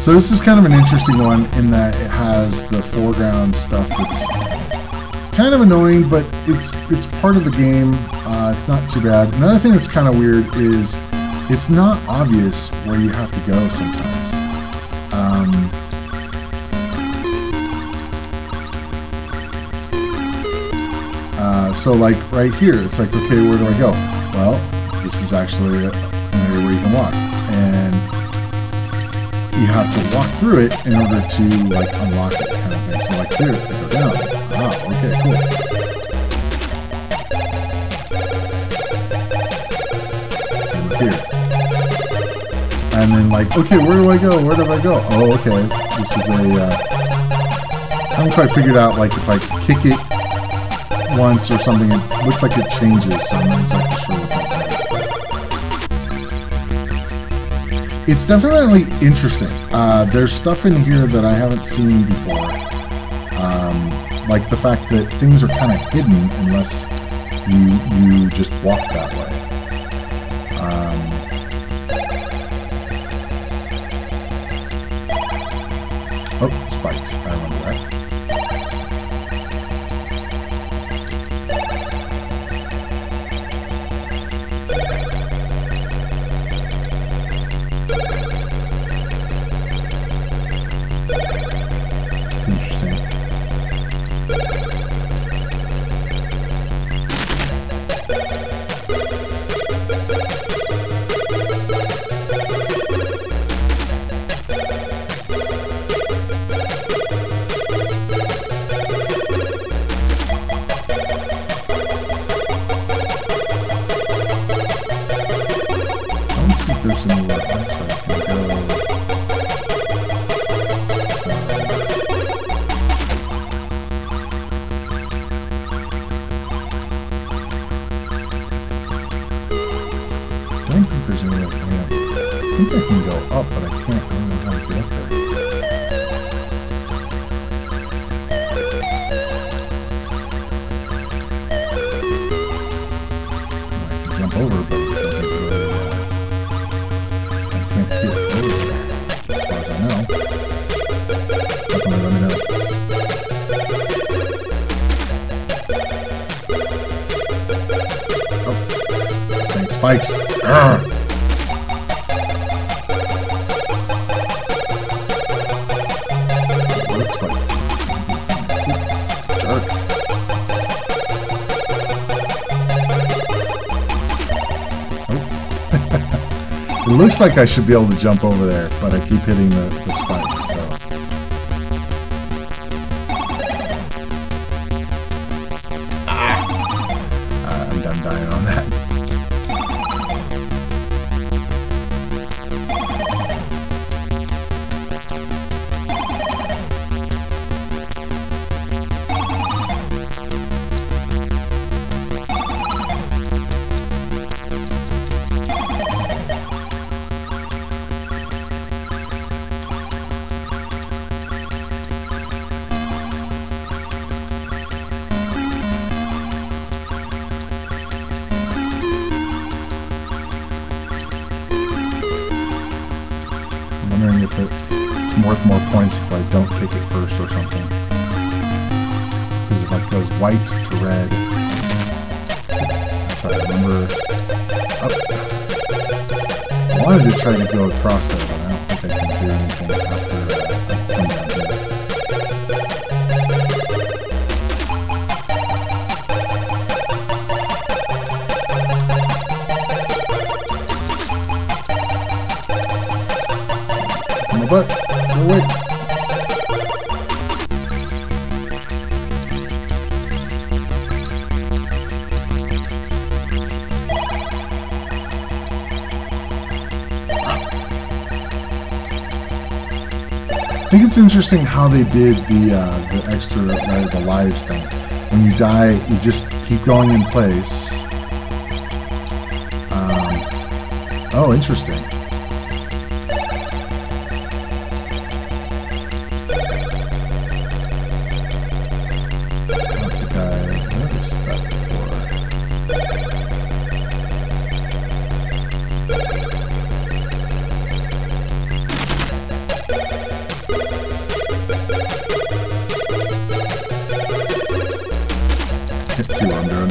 Speaker 1: So this is kind of an interesting one in that it has the foreground stuff that's kind of annoying, but it's part of the game. It's not too bad. Another thing that's kind of weird is it's not obvious where you have to go sometimes. So like right here, it's like, okay, where do I go? Well, this is actually an area where you can walk, and you have to walk through it in order to like unlock it, kind of thing. So like here, I go down. Ah, okay, cool. Same with here. And then like, okay, where do I go? Where do I go? Oh, okay. This is I haven't quite figured out, like, if I kick it once or something, it looks like it changes, so I'm not exactly sure what that is. It's definitely interesting. There's stuff in here that I haven't seen before. Like the fact that things are kind of hidden unless you just walk that way. Oh, spikes. I remember that. I think I can go up, but I can't remember how to get up there. I can jump over, but it doesn't really, I can't get over there, as far as I know. Definitely let me know. Oh, dang spikes. Arrgh. Looks like looks like I should be able to jump over there, but I keep hitting the spikes, so. I'm done dying on that. Wondering if it's worth more points if I don't take it first or something. Because if it goes white to red. That's right, I remember. Oh. I wanted to try to go across there, but I don't think I can do anything after I come down here. But, no wait. I think it's interesting how they did the extra, the lives thing. When you die, you just keep going in place. Oh, interesting. See what I'm doing.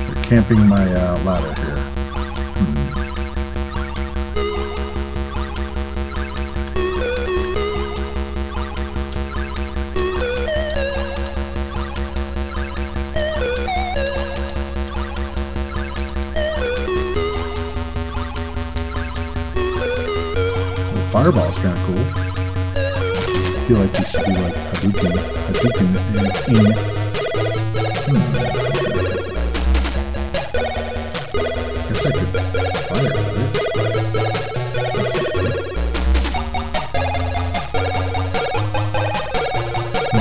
Speaker 1: They're camping my ladder here. Fireball's kind of cool. I feel like this should be like Hadouken in. Guess I could fire it, right? I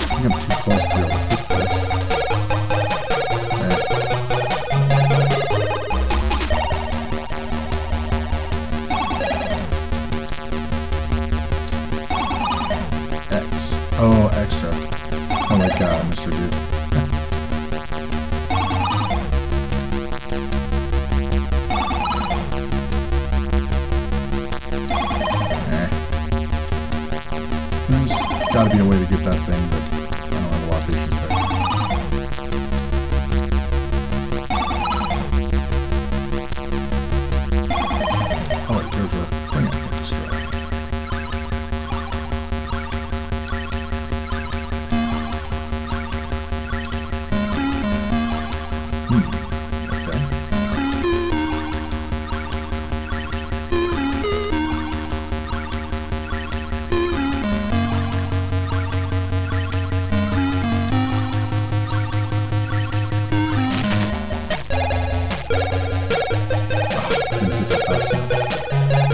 Speaker 1: think I'm too close to be able to hit this. Oh, extra. Oh my god, Mr. Dude. There's gotta be a way to get that thing, but I don't have a lot of patience there. Oh, wait, there's a thing I can destroy.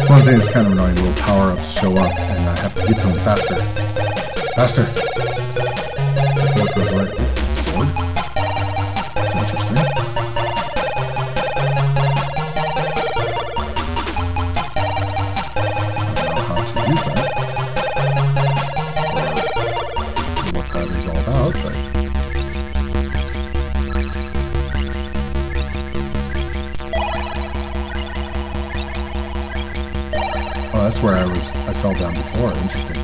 Speaker 1: One thing that's kind of annoying, little power-ups show up, and I have to get to them faster. Faster! Before it goes right. Forward. That's interesting. I don't know how to use that. Or what that is all about, but... Oh, that's where I fell down before. Interesting.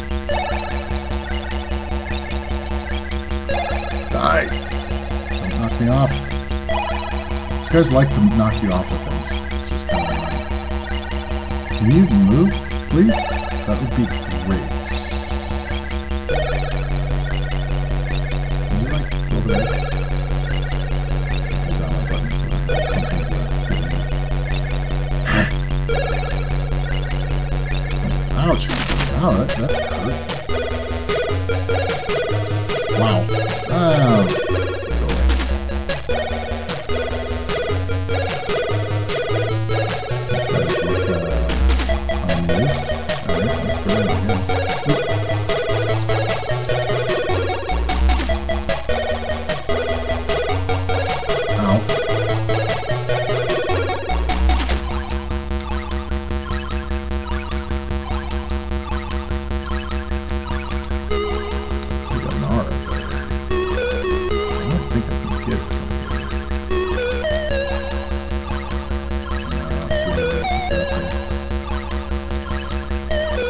Speaker 1: Die. knock me off. These guys like to knock you off of things. Just kind of annoying. Can you move, please? That would be great. Can you like go over there? Hold on, my button. Ouch! Wow, that hurt. Wow. Oh.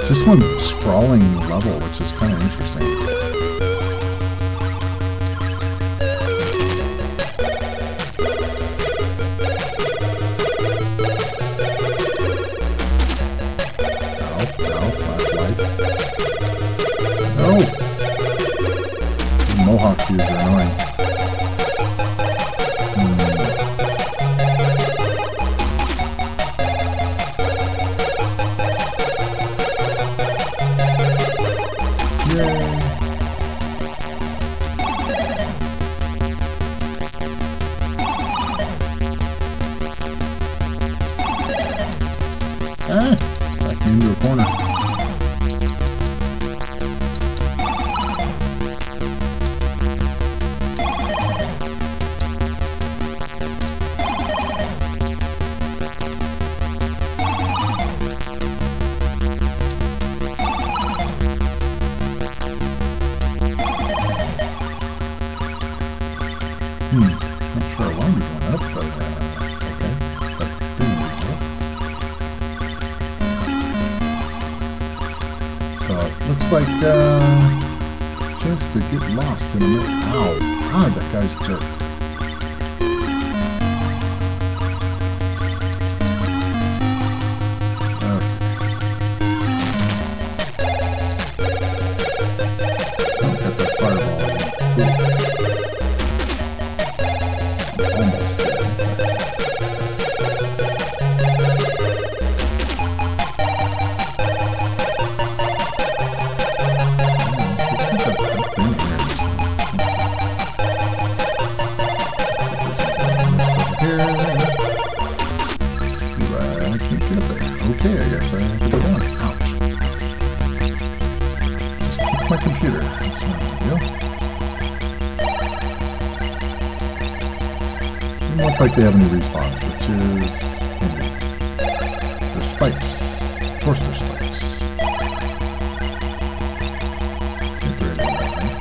Speaker 1: Just one sprawling level, which is kind of interesting. Ow, last life. No! Mohawk views are annoying. Back into a corner. Not sure I want to be going up, but okay. That's pretty reasonable. So it looks like chance to get lost in a minute. Ow! God, that guy's a jerk. Okay. Got that fireball again. Cool. Almost there. Okay, I guess I have to go down. Ouch. Just kick my computer. That's not a big deal. Doesn't look like they have any respawns, which is handy. There's spikes. Of course there's spikes. Can't do anything about that, right?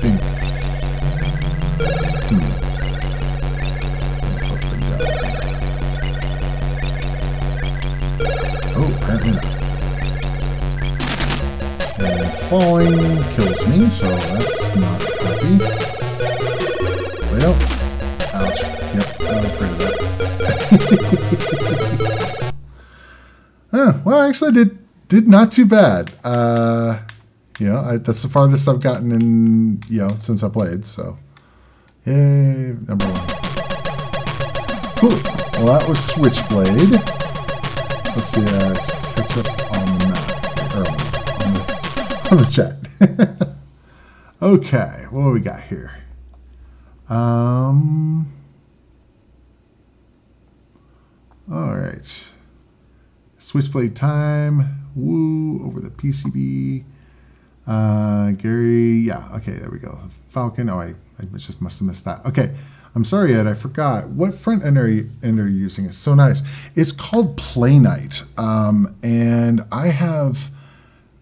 Speaker 1: Think. Oh, apparently not. And falling kills me, so that's not happy. Well, ouch. Yep, I'm afraid of that. Well, actually, I did not too bad. That's the farthest I've gotten in, since I played, so. Yay, number 1. Cool. Well, that was Switchblade. Let's see, let's catch up on the map, or on the chat. Okay, what do we got here? All right. Switchblade time. Woo, over the PCB. Gary, yeah, okay, there we go. Falcon, oh, I just must have missed that. Okay, I'm sorry, Ed, I forgot. What front end are you using? It's so nice. It's called Playnite, and I have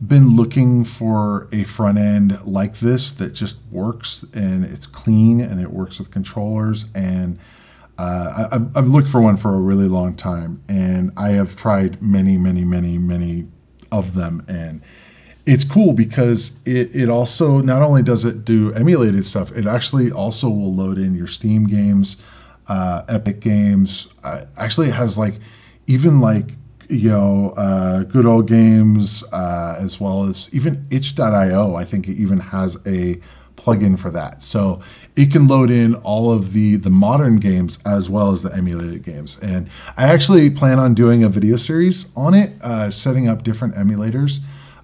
Speaker 1: been looking for a front end like this that just works, and it's clean, and it works with controllers, and I've looked for one for a really long time, and I have tried many of them, and it's cool because it also, not only does it do emulated stuff, it actually also will load in your Steam games, Epic games. Actually, it has like, even like, good old games, as well as even itch.io. I think it even has a plugin for that. So it can load in all of the modern games as well as the emulated games. And I actually plan on doing a video series on it, setting up different emulators.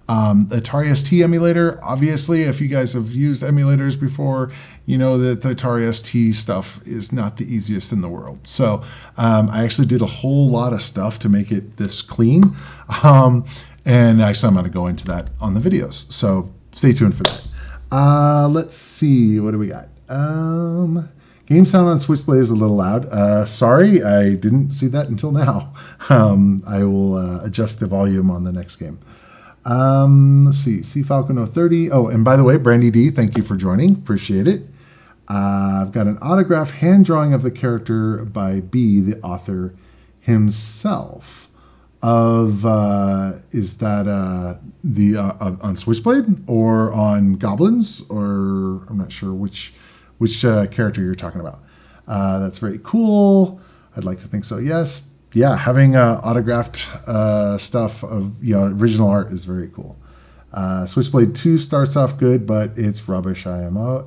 Speaker 1: The Atari ST emulator, obviously, if you guys have used emulators before, you know that the Atari ST stuff is not the easiest in the world. So I actually did a whole lot of stuff to make it this clean. And actually, I'm going to go into that on the videos. So stay tuned for that. Let's see. What do we got? Game sound on Switchblade is a little loud. Sorry, I didn't see that until now. I will adjust the volume on the next game. Let's see. C Falcon 030. Oh, and by the way, Brandy D, thank you for joining. Appreciate it. I've got an autograph hand drawing of the character by B, the author himself. Is that the on Switchblade or on Gobliiins, or I'm not sure which character you're talking about. That's very cool. I'd like to think so. Yes. Yeah, having autographed stuff of original art is very cool. Switchblade 2 starts off good, but it's rubbish. IMO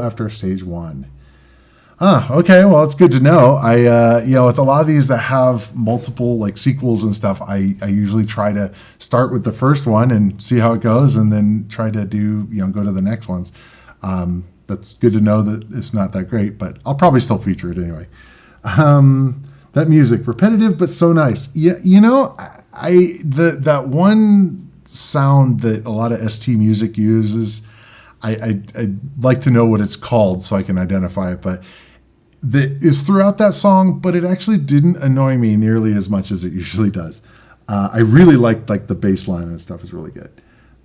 Speaker 1: after stage 1. Okay. Well, it's good to know. I with a lot of these that have multiple like sequels and stuff, I usually try to start with the first one and see how it goes, and then try to do go to the next ones. That's good to know that it's not that great, but I'll probably still feature it anyway. That music, repetitive but so nice. Yeah, that one sound that a lot of ST music uses, I'd like to know what it's called so I can identify it. But that is throughout that song, but it actually didn't annoy me nearly as much as it usually does. I really liked like the bass line and stuff is really good.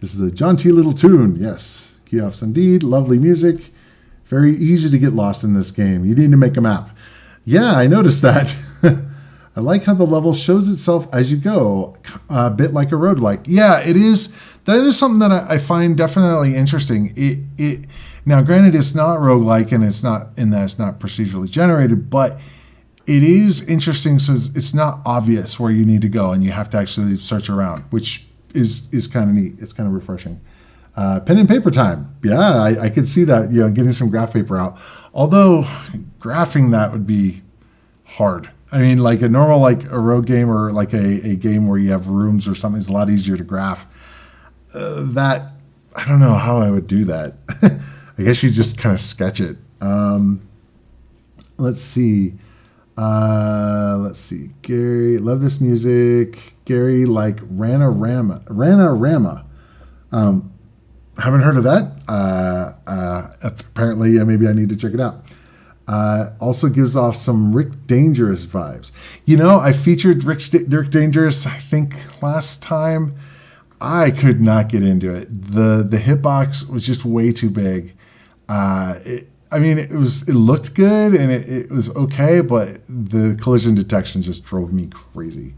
Speaker 1: This is a John T. Little tune. Yes, key-offs indeed. Lovely music. Very easy to get lost in this game. You need to make a map. Yeah, I noticed that. I like how the level shows itself as you go, a bit like a roguelike. Yeah, it is. That is something that I find definitely interesting. It now, granted, it's not roguelike, and it's not procedurally generated, but it is interesting since it's not obvious where you need to go, and you have to actually search around, which is kind of neat. It's kind of refreshing. Pen and paper time. Yeah, I could see that. Getting some graph paper out. Although graphing that would be hard. I mean, like a normal, like a road game or like a game where you have rooms or something is a lot easier to graph. That, I don't know how I would do that. I guess you just kind of sketch it. Let's see. Gary, love this music. Gary, like Rana Rama. Haven't heard of that. Apparently, maybe I need to check it out. Also gives off some Rick Dangerous vibes. I featured Rick Dangerous, I think, last time. I could not get into it. The hitbox was just way too big. It looked good and it was okay, but the collision detection just drove me crazy.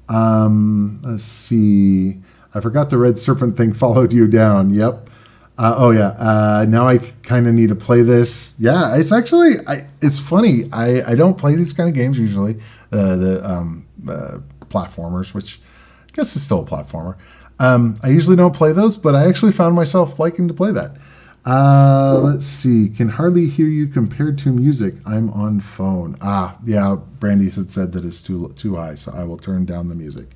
Speaker 1: Let's see. I forgot the red serpent thing followed you down. Yep. Now I kind of need to play this. Yeah, it's actually, it's funny. I don't play these kind of games usually. The platformers, which I guess is still a platformer. I usually don't play those, but I actually found myself liking to play that. Let's see. Can hardly hear you compared to music. I'm on phone. Yeah, Brandy had said that it's too high, so I will turn down the music.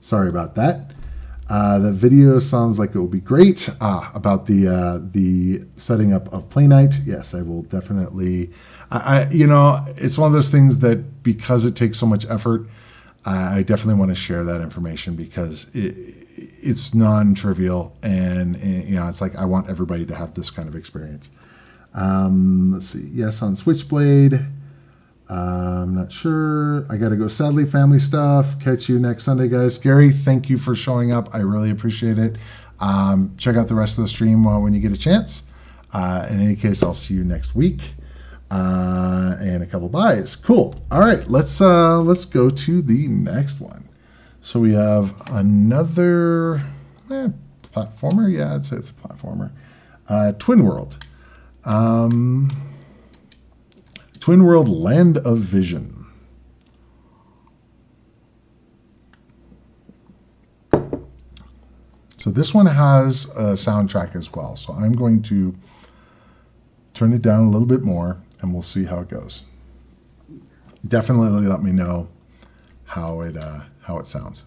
Speaker 1: Sorry about that. The video sounds like it will be great. About the setting up of Play Night. Yes, I will definitely. It's one of those things that because it takes so much effort, I definitely want to share that information because it's non-trivial, and it's like I want everybody to have this kind of experience. Let's see. Yes, on Switchblade. I'm not sure. I got to go. Sadly, family stuff. Catch you next Sunday, guys. Gary, thank you for showing up. I really appreciate it. Check out the rest of the stream when you get a chance. In any case, I'll see you next week. And a couple buys. Cool. All right, let's go to the next one. So we have another platformer. Yeah, I'd say it's a platformer. Twinworld. Twinworld Land of Vision. So this one has a soundtrack as well. So I'm going to turn it down a little bit more and we'll see how it goes. Definitely let me know how it sounds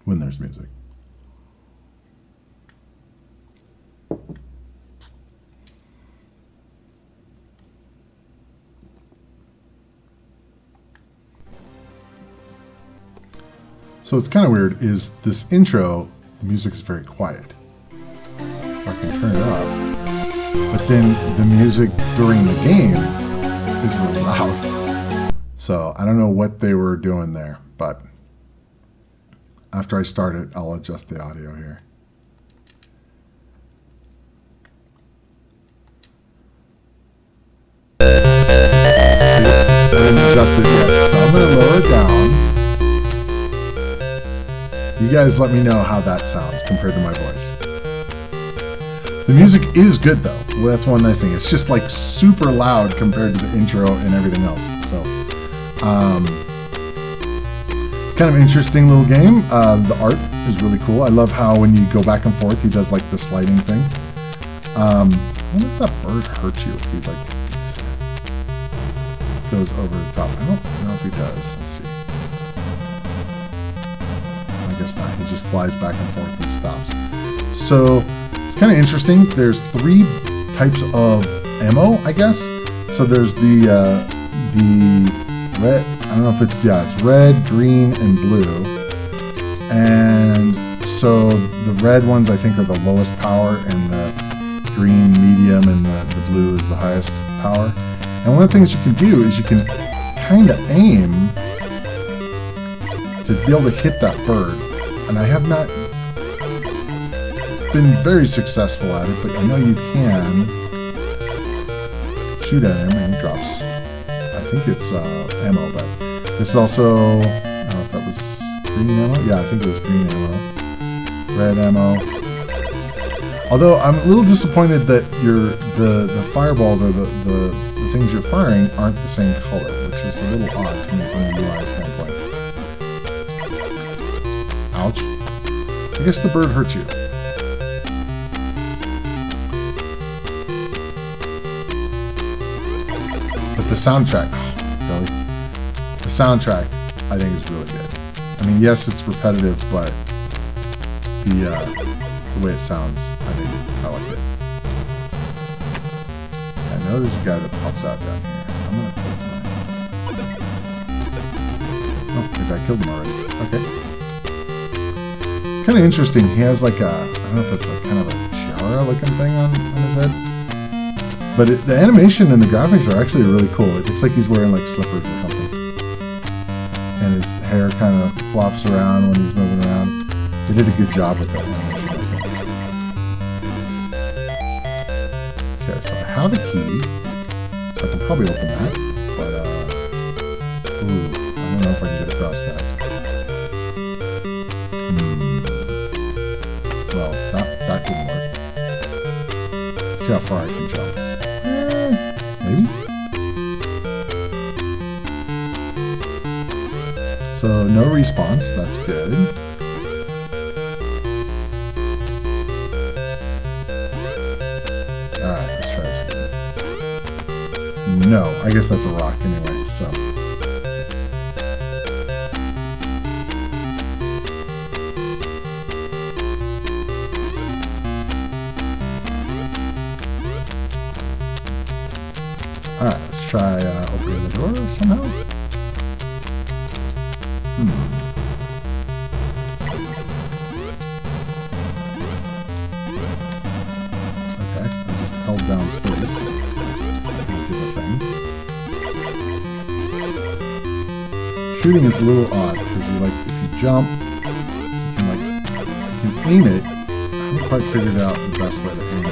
Speaker 1: when there's music. So it's kind of weird is this intro, the music is very quiet. I can turn it up, but then the music during the game is really loud. So I don't know what they were doing there, but after I start it, I'll adjust the audio here. I didn't adjust it yet, so I'm going to lower it down. You guys let me know how that sounds compared to my voice. The music is good though. Well, that's one nice thing. It's just like super loud compared to the intro and everything else. So, kind of an interesting little game. The art is really cool. I love how when you go back and forth, he does like the sliding thing. I wonder if that bird hurts you if he like goes over the top. I don't know if he does. Let's see. I guess not. He just flies back and forth and stops. So it's kind of interesting. There's 3 types of ammo, I guess. So there's the red. I don't know if it's red, green, and blue. And so the red ones I think are the lowest power, and the green medium, and the blue is the highest power. And one of the things you can do is you can kind of aim to be able to hit that bird. And I have not been very successful at it, but I know you can shoot at him and he drops. I think it's ammo, but this is also, I don't know if that was green ammo. Yeah, I think it was green ammo. Red ammo. Although I'm a little disappointed that the fireballs or the things you're firing aren't the same color, which is a little odd to me from a UI standpoint. Ouch. I guess the bird hurt you. But the soundtrack, really? The soundtrack, I think, is really good. I mean, yes, it's repetitive, but the way it sounds, I think I like it. I know there's a guy that pops out down here. I'm gonna kill him. Oh, maybe I killed him already. Okay. Kind of interesting. He has like a, I don't know if it's like kind of a tiara looking thing on his head, but the animation and the graphics are actually really cool. It looks like he's wearing like slippers or something, and his hair kind of flops around when he's moving around. They did a good job with that animation, I think. Okay, so I have a key, so I can probably open that, but I don't know if I can get across that. Well, that didn't work. Let's see how far I can jump. Maybe? So, no response. That's good. Alright, let's try this again. No, I guess that's a rock anyway, so. Alright, let's try opening the door somehow. Okay, I just held down space. I'll do the thing. Shooting is a little odd because if you jump, you can aim it. I haven't quite figured out the best way to aim it.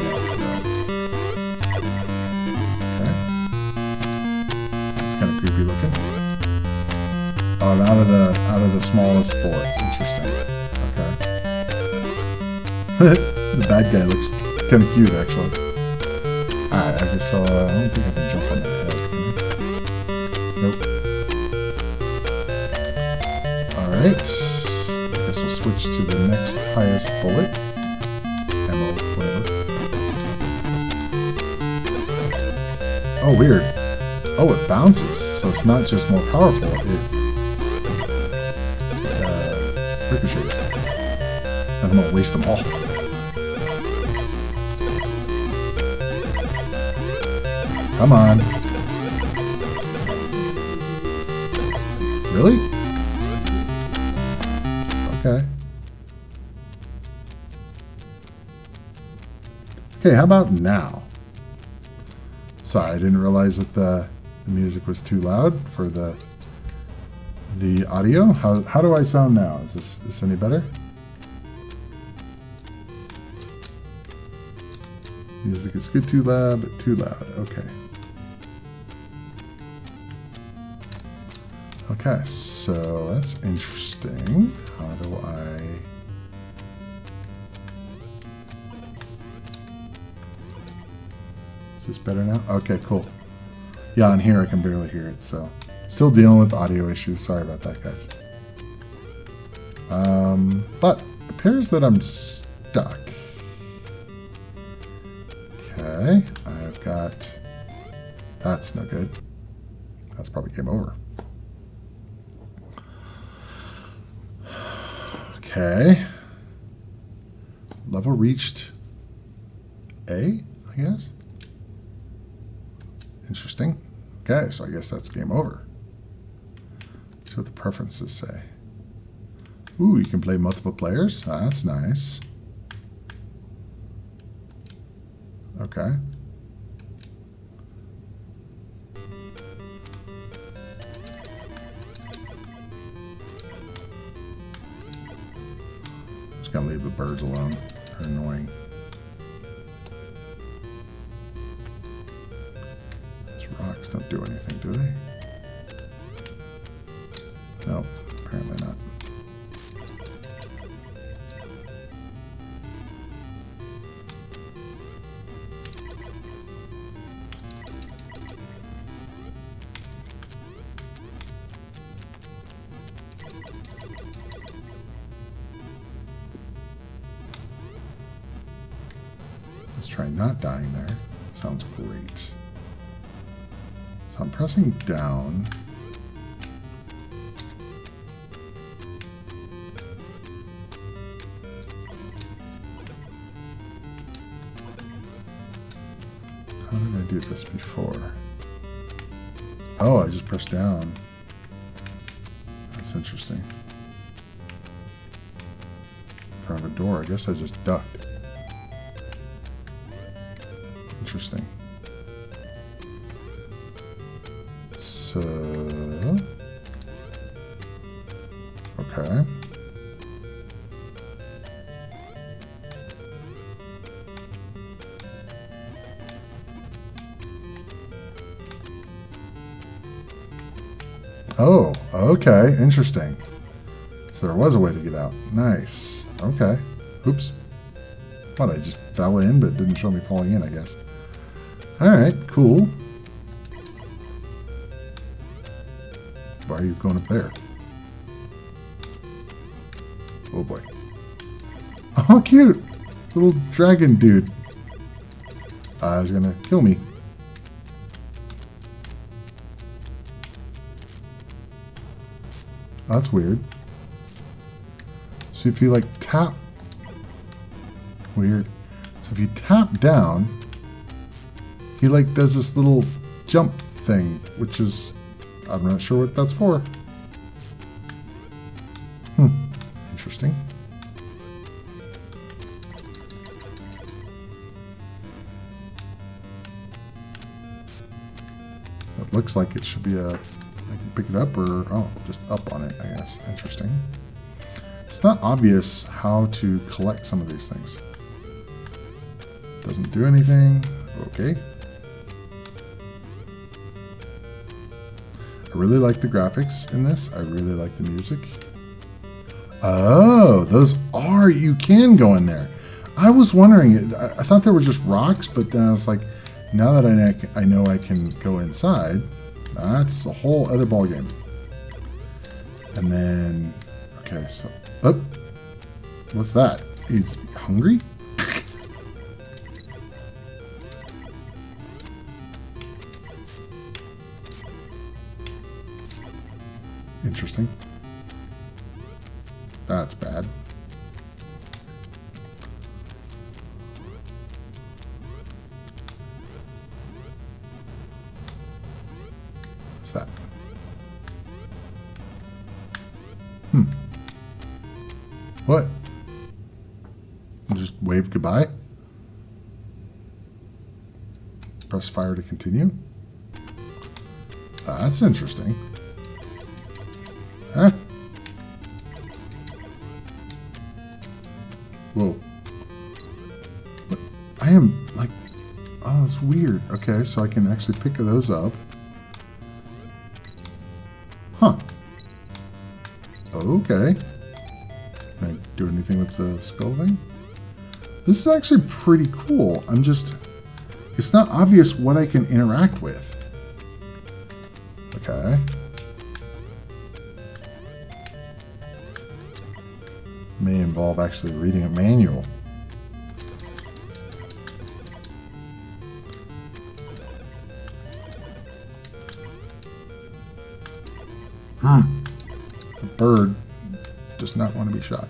Speaker 1: Creepy looking. Oh, out of the smallest bullets. Interesting. Okay. The bad guy looks kind of cute, actually. Alright, I guess I'll, I don't think I can jump on that head. Nope. Alright. I guess we'll switch to the next highest bullet. Ammo, whatever. Oh, weird. Oh, it bounces. So it's not just more powerful. It ricochets. And I'm gonna waste them all. Come on. Really? Okay. Okay, how about now? Sorry, I didn't realize that the music was too loud for the audio. How do I sound now? Is this any better? Music is good, too loud, but too loud. Okay. Okay, so that's interesting. How do I... Is this better now? Okay, cool. Yeah, on here I can barely hear it, so... Still dealing with audio issues. Sorry about that, guys. But it appears that I'm stuck. Okay, I've got... That's no good. That's probably game over. Okay. Level reached A, I guess? Interesting. Okay, so I guess that's game over. Let's see what the preferences say. Ooh, you can play multiple players. Ah, that's nice. Okay. Just gonna leave the birds alone. They're annoying. These rocks don't do anything, do they? No, apparently not. Let's try not dying there. Sounds great. So I'm pressing down. How did I do this before? Oh, I just pressed down. That's interesting. In front of a door, I guess I just ducked. Interesting. So, okay. Oh, okay, interesting. So there was a way to get out. Nice. Okay. Oops. What, I just fell in, but it didn't show me falling in, I guess. Alright, cool. Why are you going up there? Oh boy. Oh, cute! Little dragon dude. He's gonna kill me. That's weird. So if you like tap... Weird. So if you tap down, he like does this little jump thing, which is... I'm not sure what that's for. Interesting. It looks like it should be a... I can pick it up or... Oh, just up on it, I guess. Interesting. It's not obvious how to collect some of these things. Doesn't do anything. Okay. I really like the graphics in this. I really like the music. Oh, those are... You can go in there. I was wondering. I thought they were just rocks, but then I was like, now that I know I can go inside, that's a whole other ball game. And then, okay, so, oh, what's that? He's hungry? Interesting. That's bad. What's that? What? Just wave goodbye? Press fire to continue? That's interesting. Huh? Whoa. But I am like, oh, it's weird. Okay, so I can actually pick those up. Huh. Okay. Can I do anything with the skull thing? This is actually pretty cool. It's not obvious what I can interact with. Okay. May involve actually reading a manual. The bird does not want to be shot.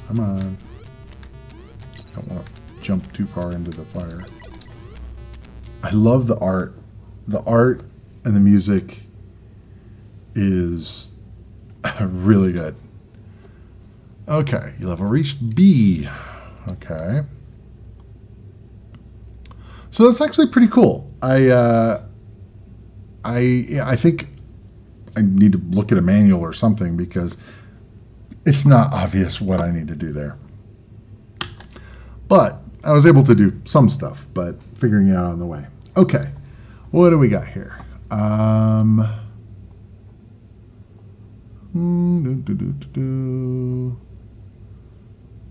Speaker 1: Come on. Don't want to jump too far into the fire. I love the art. The art and the music is really good. Okay, you level reached B. Okay. So that's actually pretty cool. I think I need to look at a manual or something because it's not obvious what I need to do there. But I was able to do some stuff, but figuring it out on the way. Okay, what do we got here?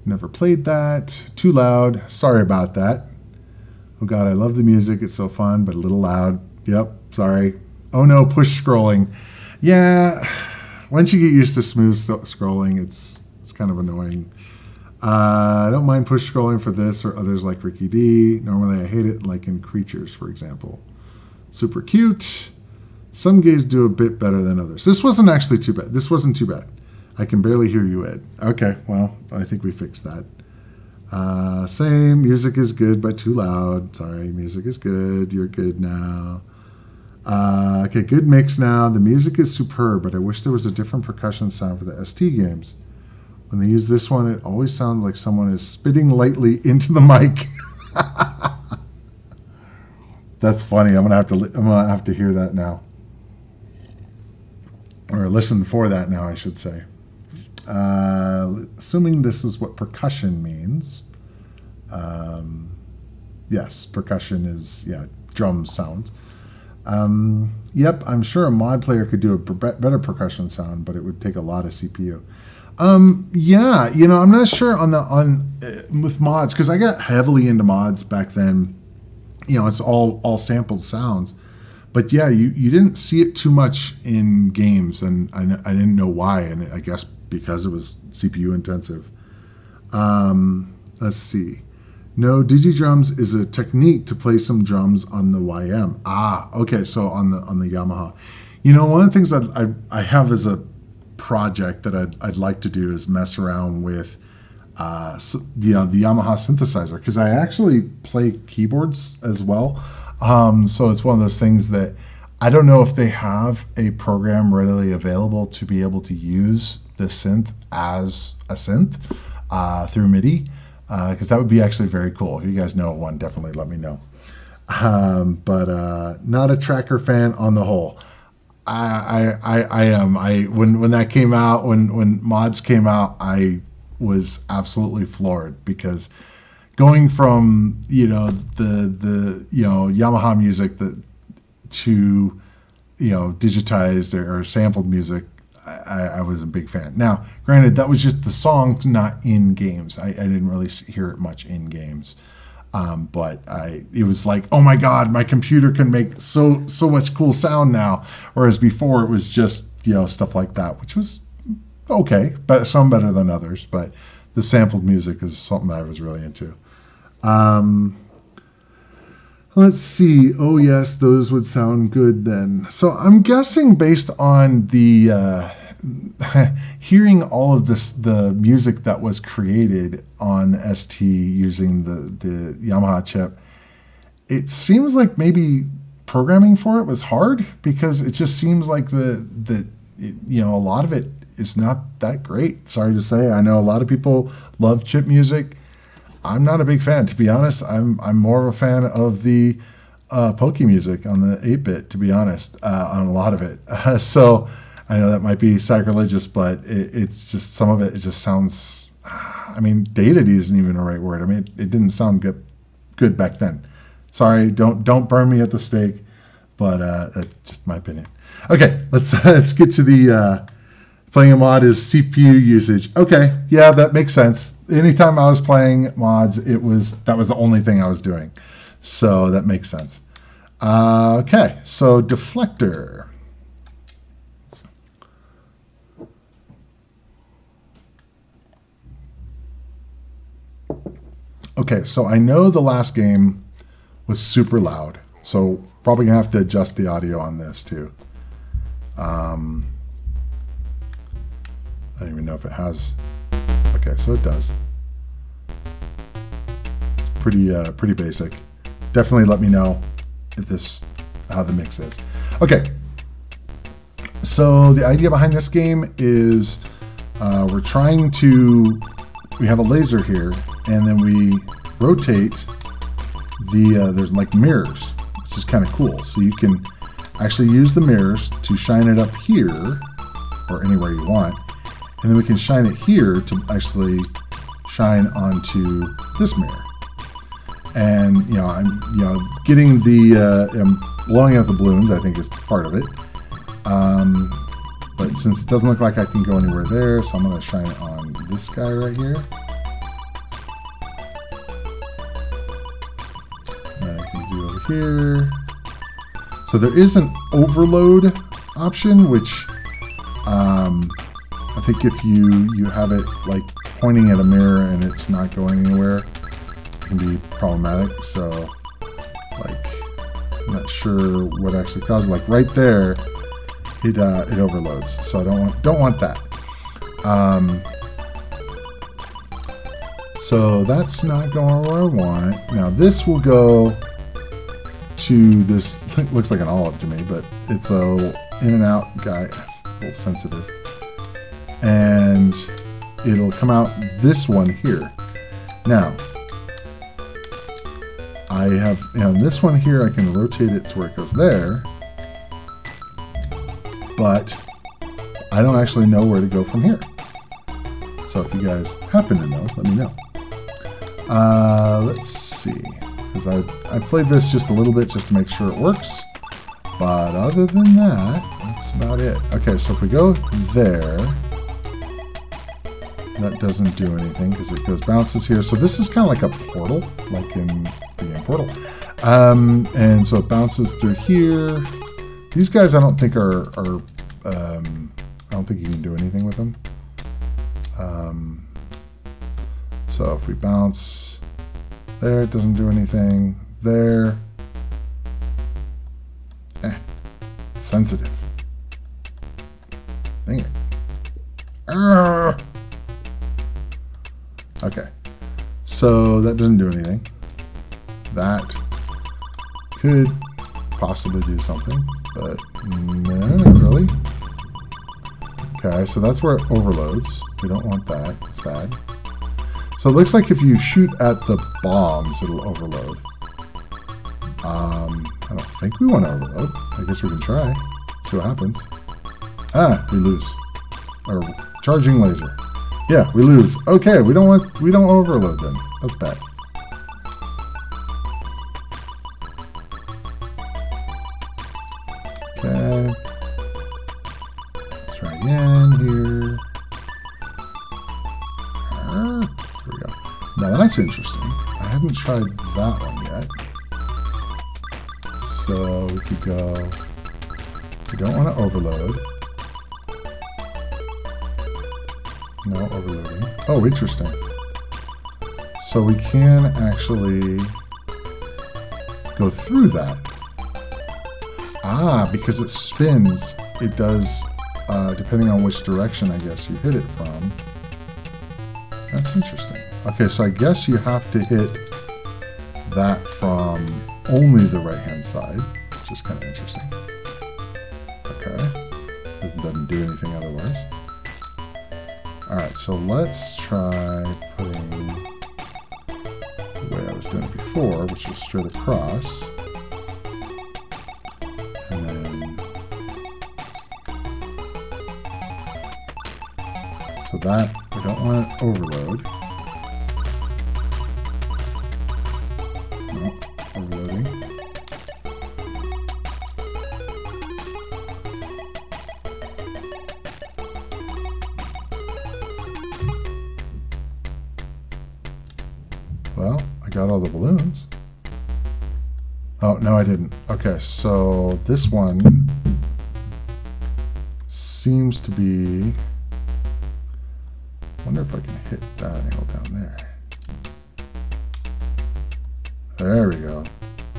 Speaker 1: Never played that. Too loud. Sorry about that. Oh God, I love the music. It's so fun, but a little loud. Yep, sorry. Oh no, push scrolling. Yeah, once you get used to smooth scrolling, it's kind of annoying. I don't mind push scrolling for this or others like Ricky D. Normally I hate it, like in Creatures, for example. Super cute. Some games do a bit better than others. This wasn't actually too bad. This wasn't too bad. I can barely hear you, Ed. Okay, well, I think we fixed that. Same, music is good, but too loud. Sorry, music is good. You're good now. Okay, good mix now. The music is superb, but I wish there was a different percussion sound for the ST games. When they use this one, it always sounds like someone is spitting lightly into the mic. That's funny. I'm gonna have to hear that now, or listen for that now, I should say. Assuming this is what percussion means. Yes, percussion is drum sounds. Yep, I'm sure a mod player could do a better percussion sound, but it would take a lot of CPU. Yeah, I'm not sure with mods because I got heavily into mods back then. It's all sampled sounds, but yeah, you didn't see it too much in games, and I didn't know why, and I guess because it was CPU intensive. Let's see. No, digidrums is a technique to play some drums on the YM. Okay, so on the Yamaha. One of the things that I have as a project that I'd like to do is mess around with the Yamaha synthesizer, because I actually play keyboards as well. So it's one of those things that I don't know if they have a program readily available to be able to use the synth as a synth through MIDI, because that would be actually very cool. If you guys know one, definitely let me know. But not a tracker fan on the whole. I am. When that came out, when mods came out, I was absolutely floored because going from the Yamaha music to digitized or sampled music, I was a big fan. Now, granted, that was just the songs, not in games. I didn't really hear it much in games. But it was like, oh my God, my computer can make so much cool sound now. Whereas before it was just, stuff like that, which was okay, but some better than others. But the sampled music is something I was really into. Let's see. Oh yes, those would sound good then. So I'm guessing based on the hearing all of the music that was created on the ST using the Yamaha chip, it seems like maybe programming for it was hard, because it just seems like a lot of it is not that great. Sorry to say. I know a lot of people love chip music. I'm not a big fan, to be honest. I'm more of a fan of the Pokey music on the 8-bit, to be honest, on a lot of it. So I know that might be sacrilegious, but it's just, some of it just sounds, dated isn't even the right word. It didn't sound good back then. Sorry, don't burn me at the stake, but that's just my opinion. Okay, let's get to the playing a mod is CPU usage. Okay, yeah, that makes sense. Anytime I was playing mods, that was the only thing I was doing. So that makes sense. Okay, so Deflektor. Okay, so I know the last game was super loud, so probably gonna have to adjust the audio on this too. I don't even know if it has. Okay, so it does. It's pretty basic. Definitely let me know if how the mix is. Okay, so the idea behind this game is we have a laser here, and then we rotate there's like mirrors, which is kind of cool. So you can actually use the mirrors to shine it up here or anywhere you want. And then we can shine it here to actually shine onto this mirror. And I'm getting blowing out the balloons, I think, is part of it. But since it doesn't look like I can go anywhere there, so I'm going to shine it on this guy right here. And I can do over here. So there is an overload option, which I think if you have it like pointing at a mirror and it's not going anywhere, it can be problematic. So like, I'm not sure what actually causes, like right there, it overloads. So I don't want that. So that's not going where I want. Now this will go to this, looks like an olive to me, but it's a in and out guy. It's a little sensitive. And it'll come out this one here. Now, I have, this one here, I can rotate it to where it goes there, but I don't actually know where to go from here. So if you guys happen to know, let me know. Let's see, because I played this just a little bit just to make sure it works, but other than that, that's about it. Okay, so if we go there, that doesn't do anything because it bounces here. So this is kind of like a portal, like in the Immortal. And so it bounces through here. These guys I don't think are I don't think you can do anything with them. So if we bounce there, it doesn't do anything. There. Sensitive. Dang it. Arrgh. Okay, so that doesn't do anything. That could possibly do something, but no, not really. Okay, so that's where it overloads. We don't want that, it's bad. So it looks like if you shoot at the bombs, it'll overload. I don't think we want to overload. I guess we can try, see what happens. Ah, we lose. Or charging laser. Yeah, we lose. Okay, we don't overload then. That's bad. Okay. Let's try again here. There we go. Now that's interesting. I haven't tried that one yet. So we could go, we don't want to overload. No overloading. Oh, interesting. So we can actually go through that. Ah, because it spins, it does, depending on which direction, I guess, you hit it from. That's interesting. Okay, so I guess you have to hit that from only the right-hand side, which is kind of interesting. Okay. It doesn't do anything otherwise. Alright, so let's try putting the way I was doing it before, which was straight across. And then... so that, we don't want to overload. No, overloading. Well, I got all the balloons. Oh, no, I didn't. Okay, so this one seems to be... I wonder if I can hit that angle down there. There we go.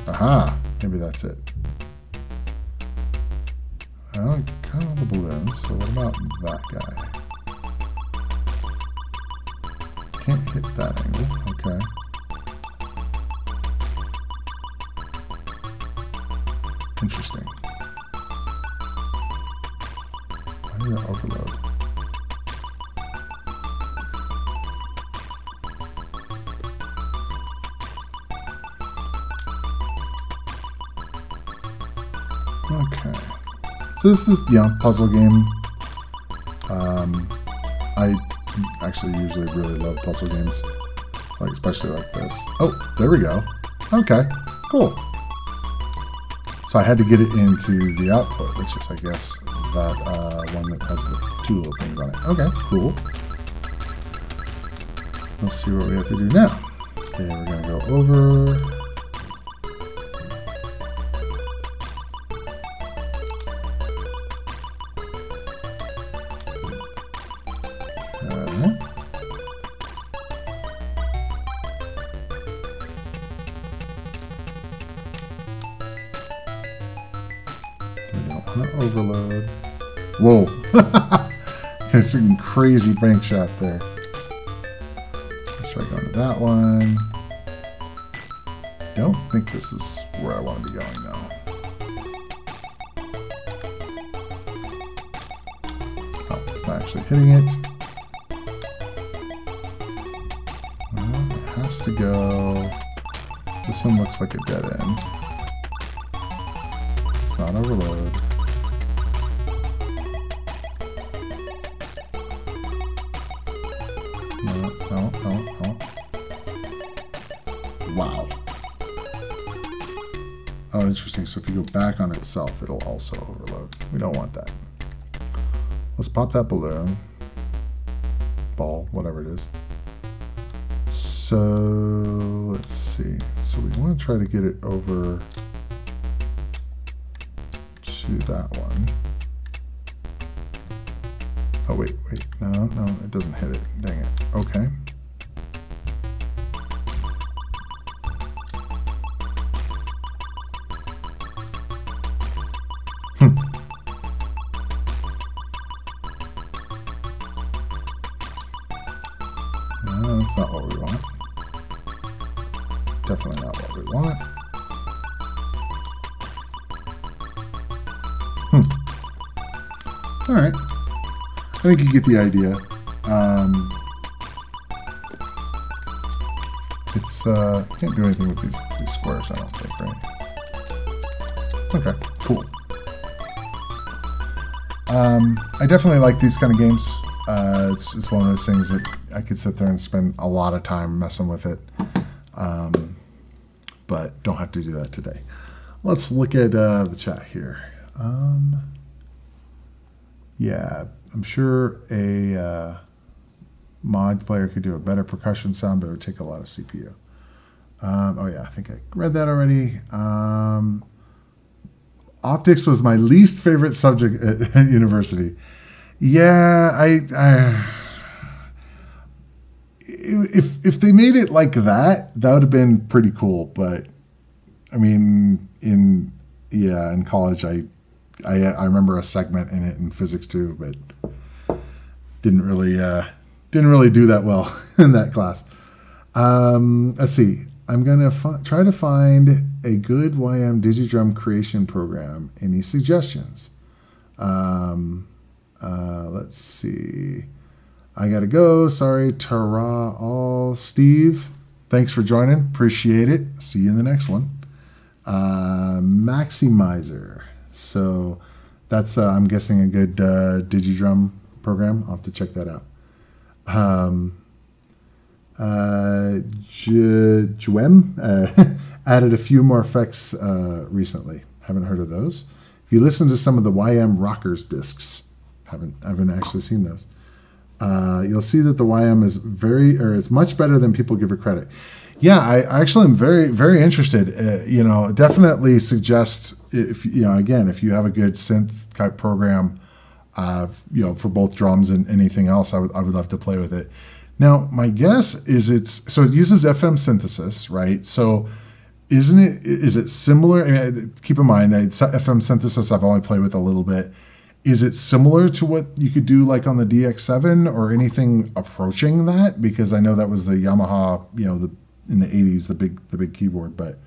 Speaker 1: Aha! Maybe that's it. Well, I got all the balloons, so what about that guy? Can't hit that angle. Okay. Interesting. Why did that overload? Okay. So this is, puzzle game. I actually usually really love puzzle games, like especially like this. Oh, there we go. Okay, cool. So I had to get it into the output, which is, I guess, that one that has the two little things on it. Okay, cool. Let's see what we have to do now. Okay, we're going to go over. Overload. Whoa. It's a crazy bank shot there. Let's try going to that one. Don't think this is where I want to be going though. Oh, it's not actually hitting it. Well, it has to go. This one looks like a dead end. It's not overload. No. Wow. Oh, interesting. So if you go back on itself, it'll also overload. We don't want that. Let's pop that balloon. Ball, whatever it is. So, let's see. So we want to try to get it over to that one. Oh, wait. No, it doesn't hit it. Dang it. Okay. No, that's not what we want. Definitely not what we want. All right. I think you get the idea. Can't do anything with these squares, I don't think, right? Okay, cool. I definitely like these kind of games. It's one of those things that I could sit there and spend a lot of time messing with it, but don't have to do that today. Let's look at the chat here. Yeah, I'm sure a mod player could do a better percussion sound, but it would take a lot of CPU. Oh yeah, I think I read that already. Optics was my least favorite subject at university. Yeah, if they made it like that, that would have been pretty cool. But I mean, in college, I remember a segment in it in physics too, but didn't really do that well in that class. Let's see. I'm gonna try to find a good YM Digidrum creation program. Any suggestions? Let's see. I gotta go. Sorry, Tara all. Steve, thanks for joining. Appreciate it. See you in the next one. Maximizer. So that's, I'm guessing, a good Digidrum program. I'll have to check that out. Juem added a few more effects recently. Haven't heard of those. If you listen to some of the YM Rockers discs, haven't actually seen those. You'll see that the YM is it's much better than people give it credit. Yeah, I actually am very, very interested. Definitely suggest if you have a good synth type program, for both drums and anything else, I would love to play with it. Now, my guess is it uses FM synthesis, right? So is it similar? I mean, keep in mind, FM synthesis I've only played with a little bit. Is it similar to what you could do like on the DX7 or anything approaching that? Because I know that was the Yamaha, in the 80s, the big keyboard, but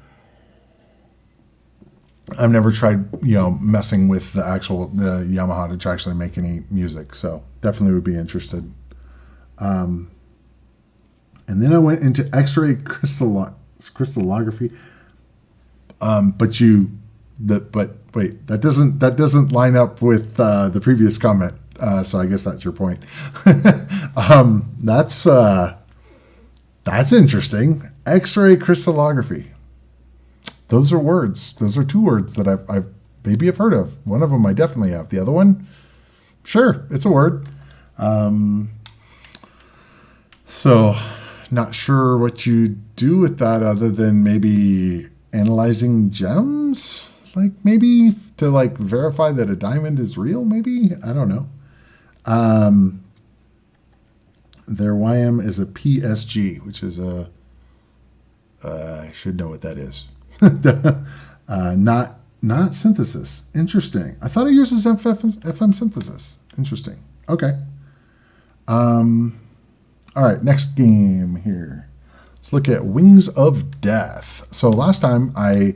Speaker 1: I've never tried, messing with the Yamaha to actually make any music. So definitely would be interested. And then I went into X-ray crystallography. But wait, that doesn't line up with the previous comment. So I guess that's your point. That's interesting. X-ray crystallography. Those are words. Those are two words that I've maybe have heard of. One of them I definitely have. The other one, sure, it's a word. So not sure what you do with that other than maybe analyzing gems, like maybe to like verify that a diamond is real. Maybe, I don't know. Their YM is a PSG, which is I should know what that is. Not synthesis. Interesting. I thought it uses FM synthesis. Interesting. Okay. All right, next game here. Let's look at Wings of Death. So last time I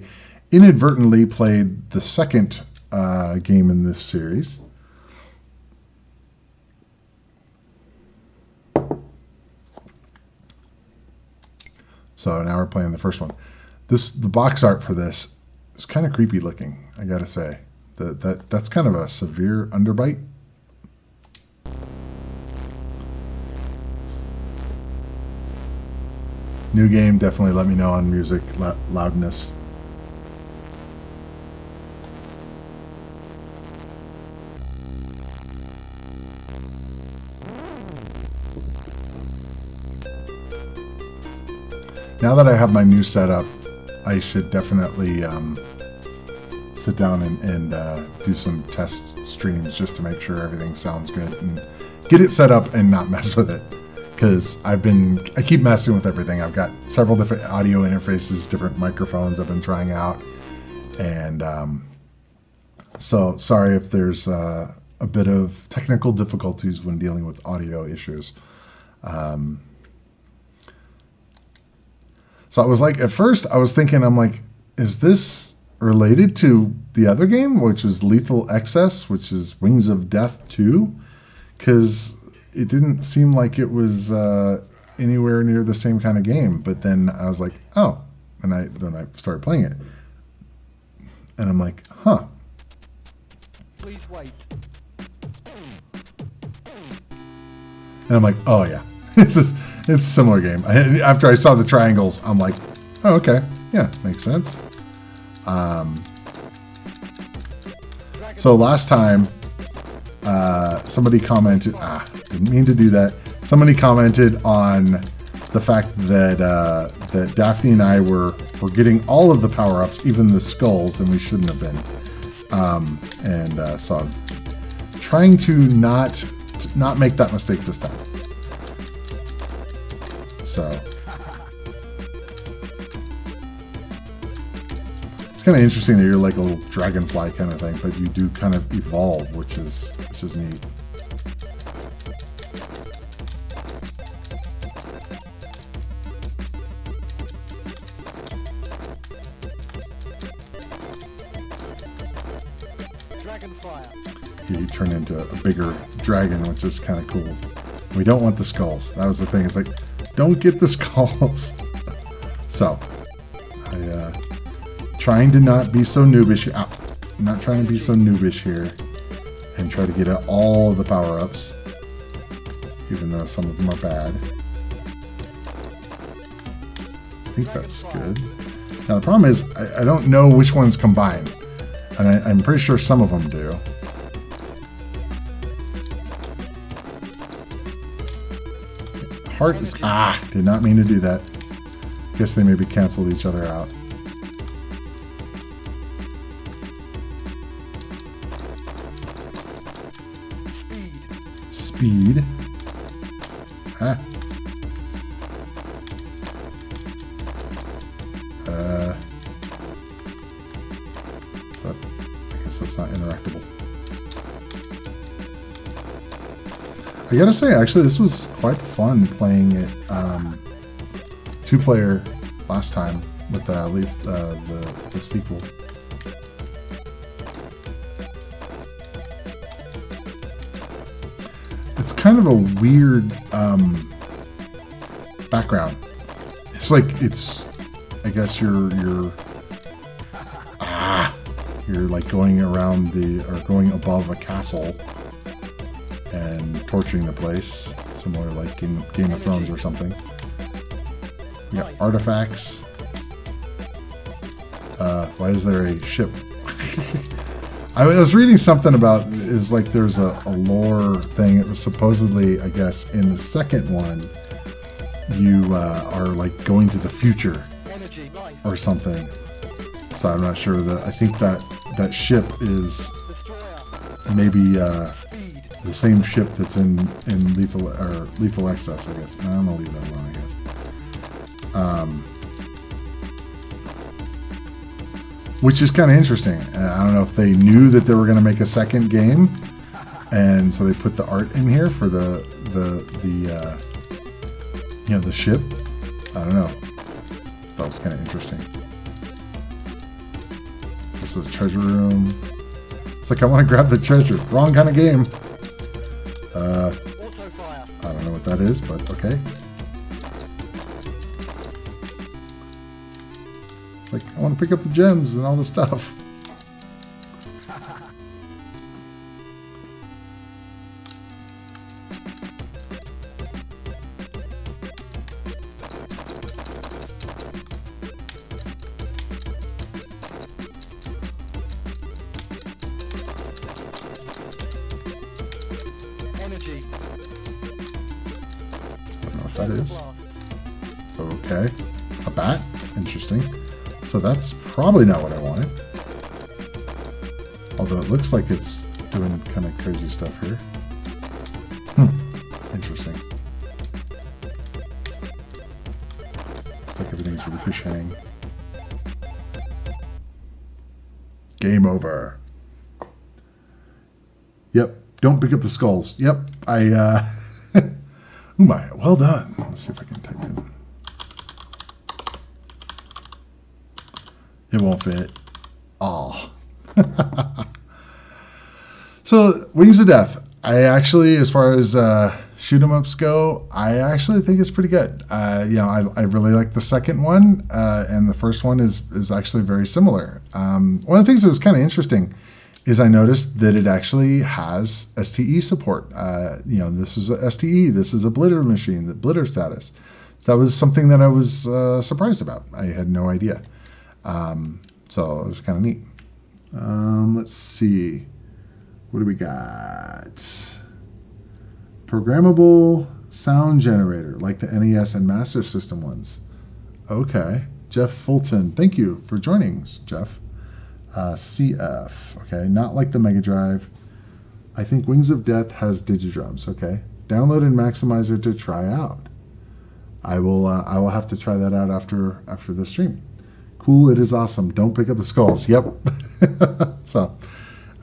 Speaker 1: inadvertently played the second game in this series. So now we're playing the first one. The box art for this is kind of creepy looking, I gotta say. That's kind of a severe underbite. New game, definitely let me know on music loudness. Now that I have my new setup, I should definitely sit down and do some test streams just to make sure everything sounds good and get it set up and not mess with it. Because I keep messing with everything. I've got several different audio interfaces, different microphones I've been trying out. And so sorry if there's a bit of technical difficulties when dealing with audio issues. So I was like, at first I was thinking, I'm like, is this related to the other game, which was Lethal Excess, which is Wings of Death 2? Because it didn't seem like it was anywhere near the same kind of game. But then I was like, oh, and then I started playing it, and I'm like, huh.
Speaker 3: Please wait.
Speaker 1: And I'm like, oh yeah, it's a similar game. After I saw the triangles, I'm like, oh okay, yeah, makes sense. So last time, somebody commented, didn't mean to do that. Somebody commented on the fact that that Daphne and I were getting all of the power-ups, even the skulls, and we shouldn't have been. So I'm trying to not make that mistake this time. So it's kind of interesting that you're like a little dragonfly kind of thing, but you do kind of evolve, which is neat. You turn into a bigger dragon, which is kind of cool. We don't want the skulls. That was the thing. It's like, don't get the skulls. So, trying to not be so noobish. I'm not trying to be so noobish here, and try to get all of the power-ups, even though some of them are bad. I think that's good. Now the problem is, I don't know which ones combine, and I'm pretty sure some of them do. Heart is, did not mean to do that. Guess they maybe canceled each other out. Speed. I guess that's not interactable. I gotta say, actually, this was quite fun playing it 2-player last time with the sequel. It's kind of a weird background. It's like I guess you're like going around going above a castle and torturing the place, similar like Game of Thrones or something. We got artifacts. Why is there a ship? I was reading something about, is like there's a lore thing. It was supposedly, I guess, in the second one, you are like going to the future or something. So I'm not sure I think that ship is maybe the same ship that's in Lethal Excess, I guess. I'm gonna leave that alone, I guess. Which is kind of interesting. I don't know if they knew that they were going to make a second game, and so they put the art in here for the ship. I don't know. That was kind of interesting. This is a treasure room. It's like I want to grab the treasure. Wrong kind of game. I don't know what that is, but okay. It's like I want to pick up the gems and all the stuff. That is. Okay. A bat? Interesting. So that's probably not what I wanted. Although it looks like it's doing kind of crazy stuff here. Interesting. Looks like everything's ricocheting. Game over. Yep. Don't pick up the skulls. Yep. Oh my, well done. Let's see if I can type in. It won't fit. Oh. So, Wings of Death. I actually, as far as shoot 'em ups go, I actually think it's pretty good. I really like the second one, and the first one is actually very similar. One of the things that was kind of interesting is I noticed that it actually has STE support. This is a STE, this is a blitter machine, the blitter status. So that was something that I was surprised about. I had no idea. So it was kind of neat. Let's see. What do we got? Programmable sound generator, like the NES and Master System ones. Okay. Jeff Fulton, thank you for joining, Jeff. CF, okay, not like the Mega Drive. I think Wings of Death has digidrums, okay. Download and Maximizer to try out. I will have to try that out after the stream. Cool, it is awesome. Don't pick up the skulls. Yep. So,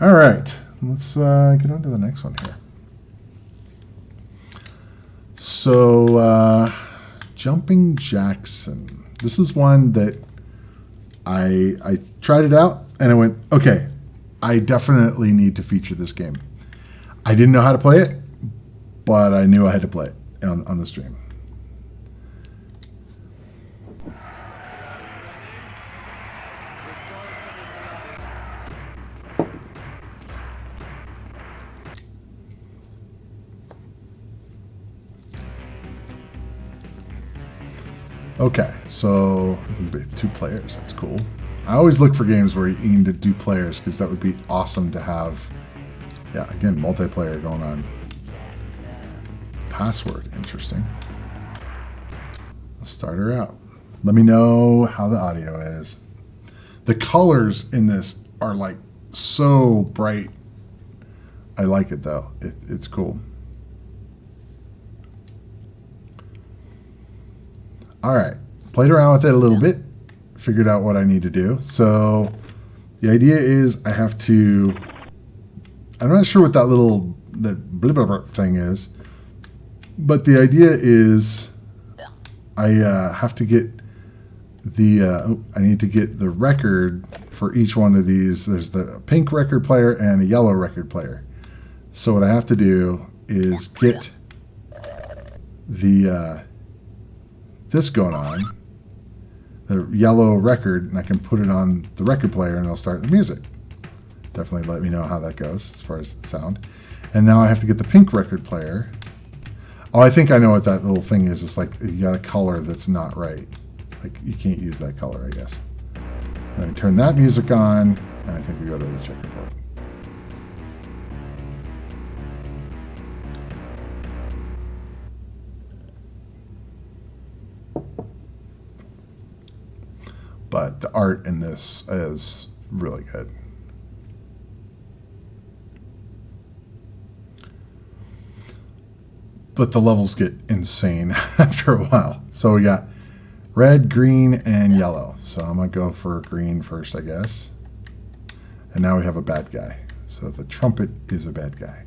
Speaker 1: all right, let's get on to the next one here. So, Jumping Jackson. This is one that I tried it out and I went, okay, I definitely need to feature this game. I didn't know how to play it, but I knew I had to play it on the stream. Okay, so 2 players, that's cool. I always look for games where you need to do players because that would be awesome to have. Yeah, again, multiplayer going on. Password, interesting. Let's start her out. Let me know how the audio is. The colors in this are like so bright. I like it though, it's cool. All right, played around with it a little bit, figured out what I need to do. So the idea is I have to, I'm not sure what that blah, blah, blah thing is, but the idea is I have to get I need to get the record for each one of these. There's the pink record player and a yellow record player. So what I have to do is get this going on, the yellow record, and I can put it on the record player and it'll start the music. Definitely let me know how that goes as far as the sound. And now I have to get the pink record player. Oh, I think I know what that little thing is. It's like you got a color that's not right. Like you can't use that color, I guess. Then I turn that music on, and I think we go to the checkerboard. But the art in this is really good. But the levels get insane after a while. So we got red, green, and yellow. So I'm going to go for green first, I guess. And now we have a bad guy. So the trumpet is a bad guy.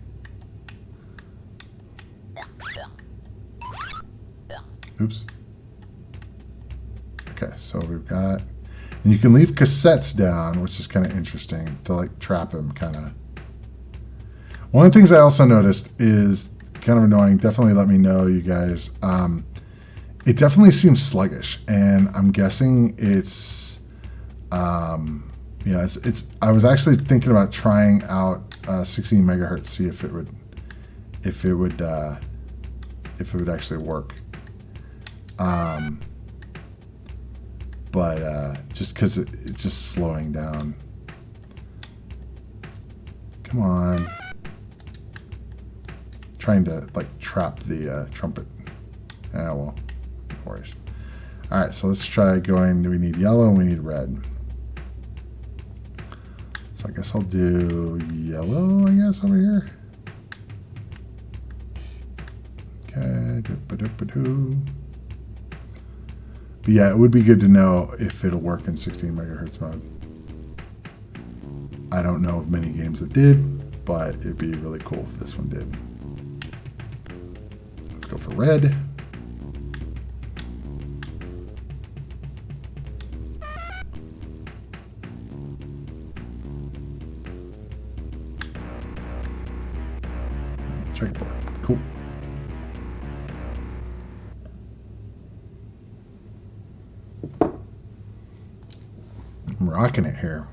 Speaker 1: Oops. Okay, so we've got, and you can leave cassettes down, which is kind of interesting to like trap him, kind of. One of the things I also noticed is kind of annoying. Definitely let me know, you guys. It definitely seems sluggish, and I'm guessing it's, yeah, it's. I was actually thinking about trying out 16 megahertz, see if it would actually work. But just because it's just slowing down. Come on. Trying to like trap the trumpet. Yeah, well, no worries. All right, so let's try going. We need yellow and we need red. So I guess I'll do yellow, I guess, over here. Okay. But yeah, it would be good to know if it'll work in 16 megahertz mode. I don't know of many games that did, but it'd be really cool if this one did. Let's go for red. Checkerboard. Cool. I'm rocking it here.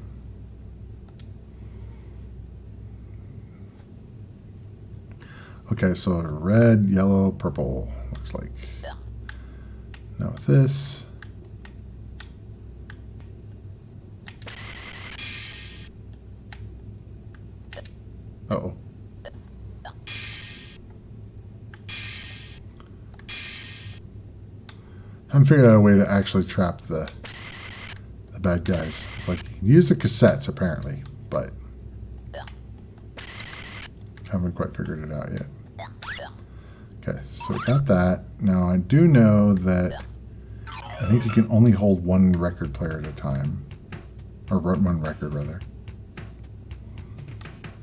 Speaker 1: Okay, so red, yellow, purple, looks like. Now with this. Uh-oh. I haven't figured out a way to actually trap the bad guys. It's like you can use the cassettes apparently, but haven't quite figured it out yet. Okay, so we got that. Now I do know that I think you can only hold one record player at a time, or one record rather.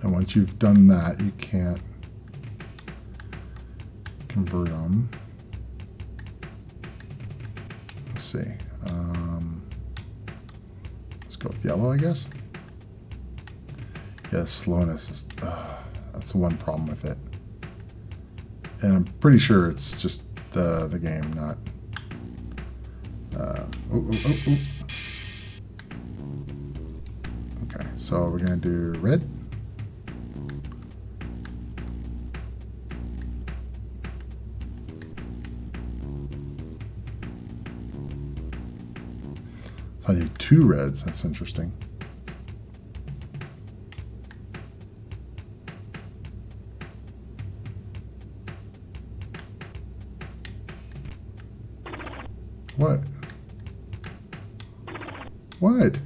Speaker 1: And once you've done that, you can't convert them. Let's see. Let's go with yellow, I guess. Yeah, slowness is, that's the one problem with it. And I'm pretty sure it's just the game, not. Okay, so we're gonna do red. I need 2 reds. That's interesting. What? What?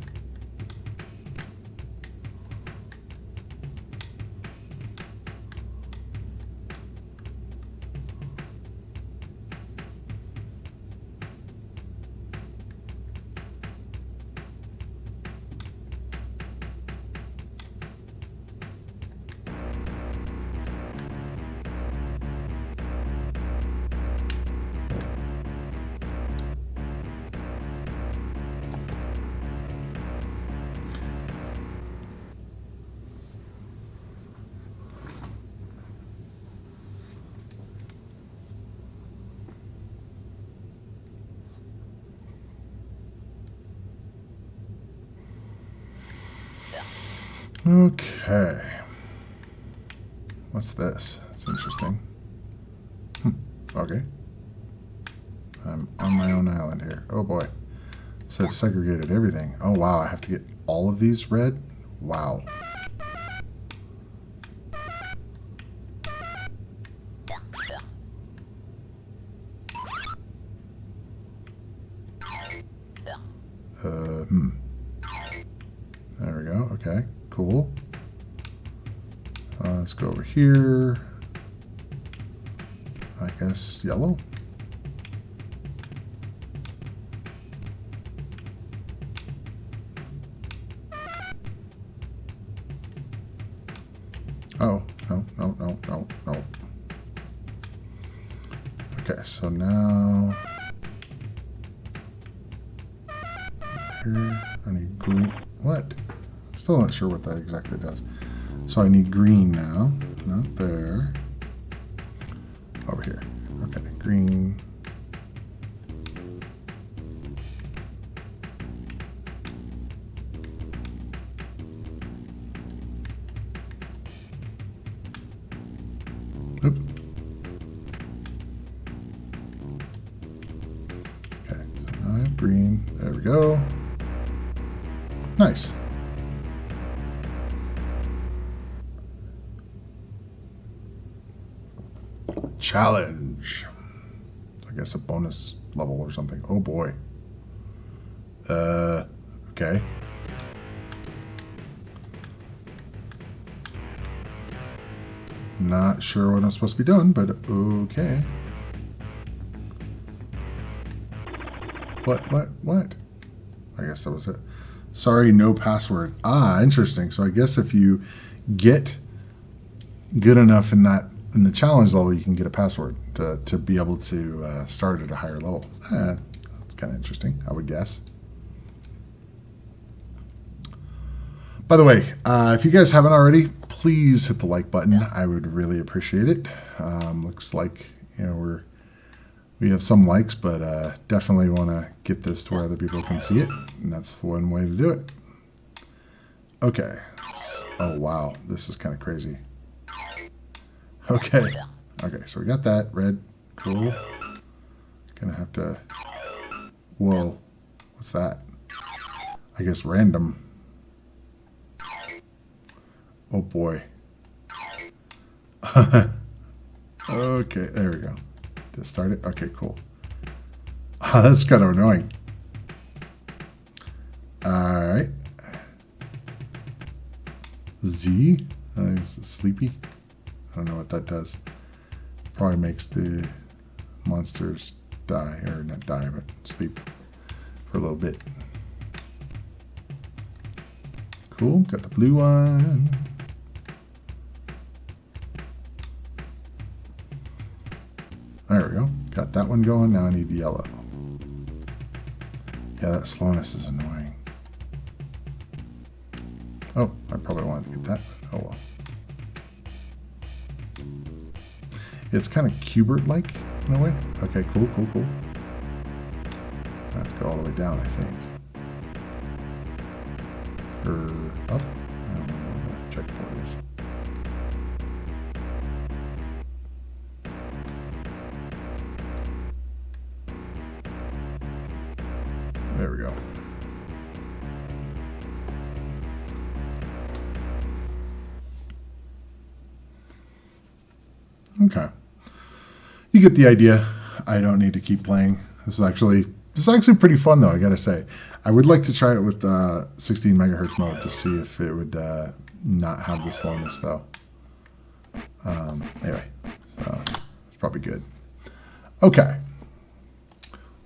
Speaker 1: Okay. What's this? That's interesting. Okay. I'm on my own island here. Oh boy. So I've segregated everything. Oh wow, I have to get all of these red? Wow. There we go. Okay, cool. Let's go over here. I guess yellow. Oh, no. Okay, so now here I need green. What? Still not sure what that exactly does. So I need green now. Not there. Over here. Okay, green. Oop. Okay, so now I have green. There we go. Nice. Challenge. I guess a bonus level or something. Oh boy. Okay. Not sure what I'm supposed to be doing, but okay. What? I guess that was it. Sorry, no password. Ah, interesting. So I guess if you get good enough in the challenge level, you can get a password to be able to start at a higher level. That's kind of interesting, I would guess. By the way, if you guys haven't already, please hit the like button. I would really appreciate it. Looks like we have some likes, but definitely want to get this to where other people can see it, and that's the one way to do it. Okay. Oh wow, this is kind of crazy. Okay. Okay, so we got that red. Cool. Gonna have to. Whoa. What's that? I guess random. Oh boy. Okay, there we go. Did it start it? Okay, cool. That's kind of annoying. Alright. Z? I think it's sleepy. I don't know what that does. Probably makes the monsters die, or not die, but sleep for a little bit. Cool, got the blue one. There we go. Got that one going. Now I need the yellow. Yeah, that slowness is annoying. Oh, I probably wanted to get that. Oh well. It's kind of Cubert-like in a way. Okay, cool, cool, cool. I have to go all the way down, I think. Or up? I don't know where the checkpoint is. There we go. Okay. You get the idea. I don't need to keep playing. This is actually pretty fun though, I gotta say. I would like to try it with 16 megahertz mode to see if it would not have the slowness though. Anyway, so it's probably good. Okay.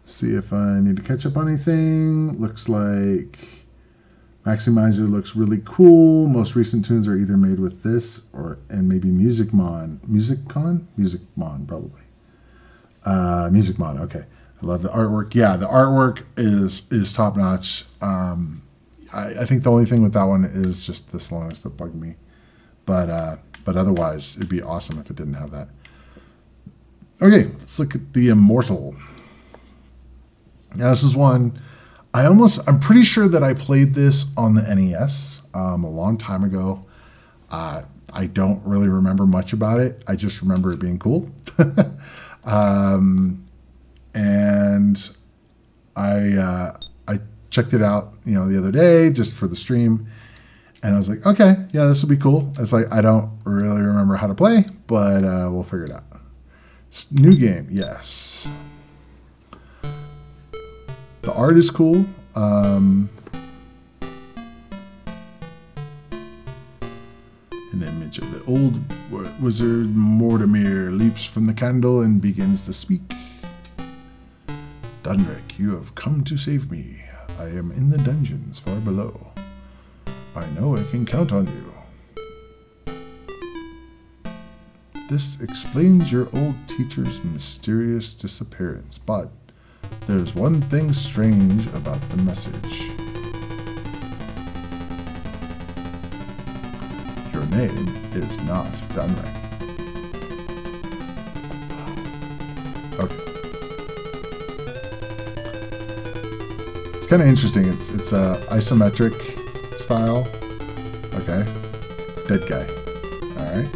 Speaker 1: See if I need to catch up on anything. Looks like Maximizer looks really cool. Most recent tunes are either made with this and maybe Musicmon. Musicmon, probably. Musicmon, okay. I love the artwork. Yeah, the artwork is top notch. I think the only thing with that one is just the slowness that bugged me. But otherwise, it'd be awesome if it didn't have that. Okay, let's look at the Immortal. Now, this is one, I'm pretty sure that I played this on the NES a long time ago. I don't really remember much about it. I just remember it being cool. And I checked it out, the other day just for the stream, and I was like, okay, yeah, this will be cool. It's like, I don't really remember how to play, but we'll figure it out. New game, yes. The art is cool. An image of the old wizard Mortimer leaps from the candle and begins to speak. Dunrick, you have come to save me. I am in the dungeons far below. I know I can count on you. This explains your old teacher's mysterious disappearance, but there's one thing strange about the message. Your name is not Dunrick. Okay. It's kind of interesting. It's isometric style. Okay. Dead guy. Alright.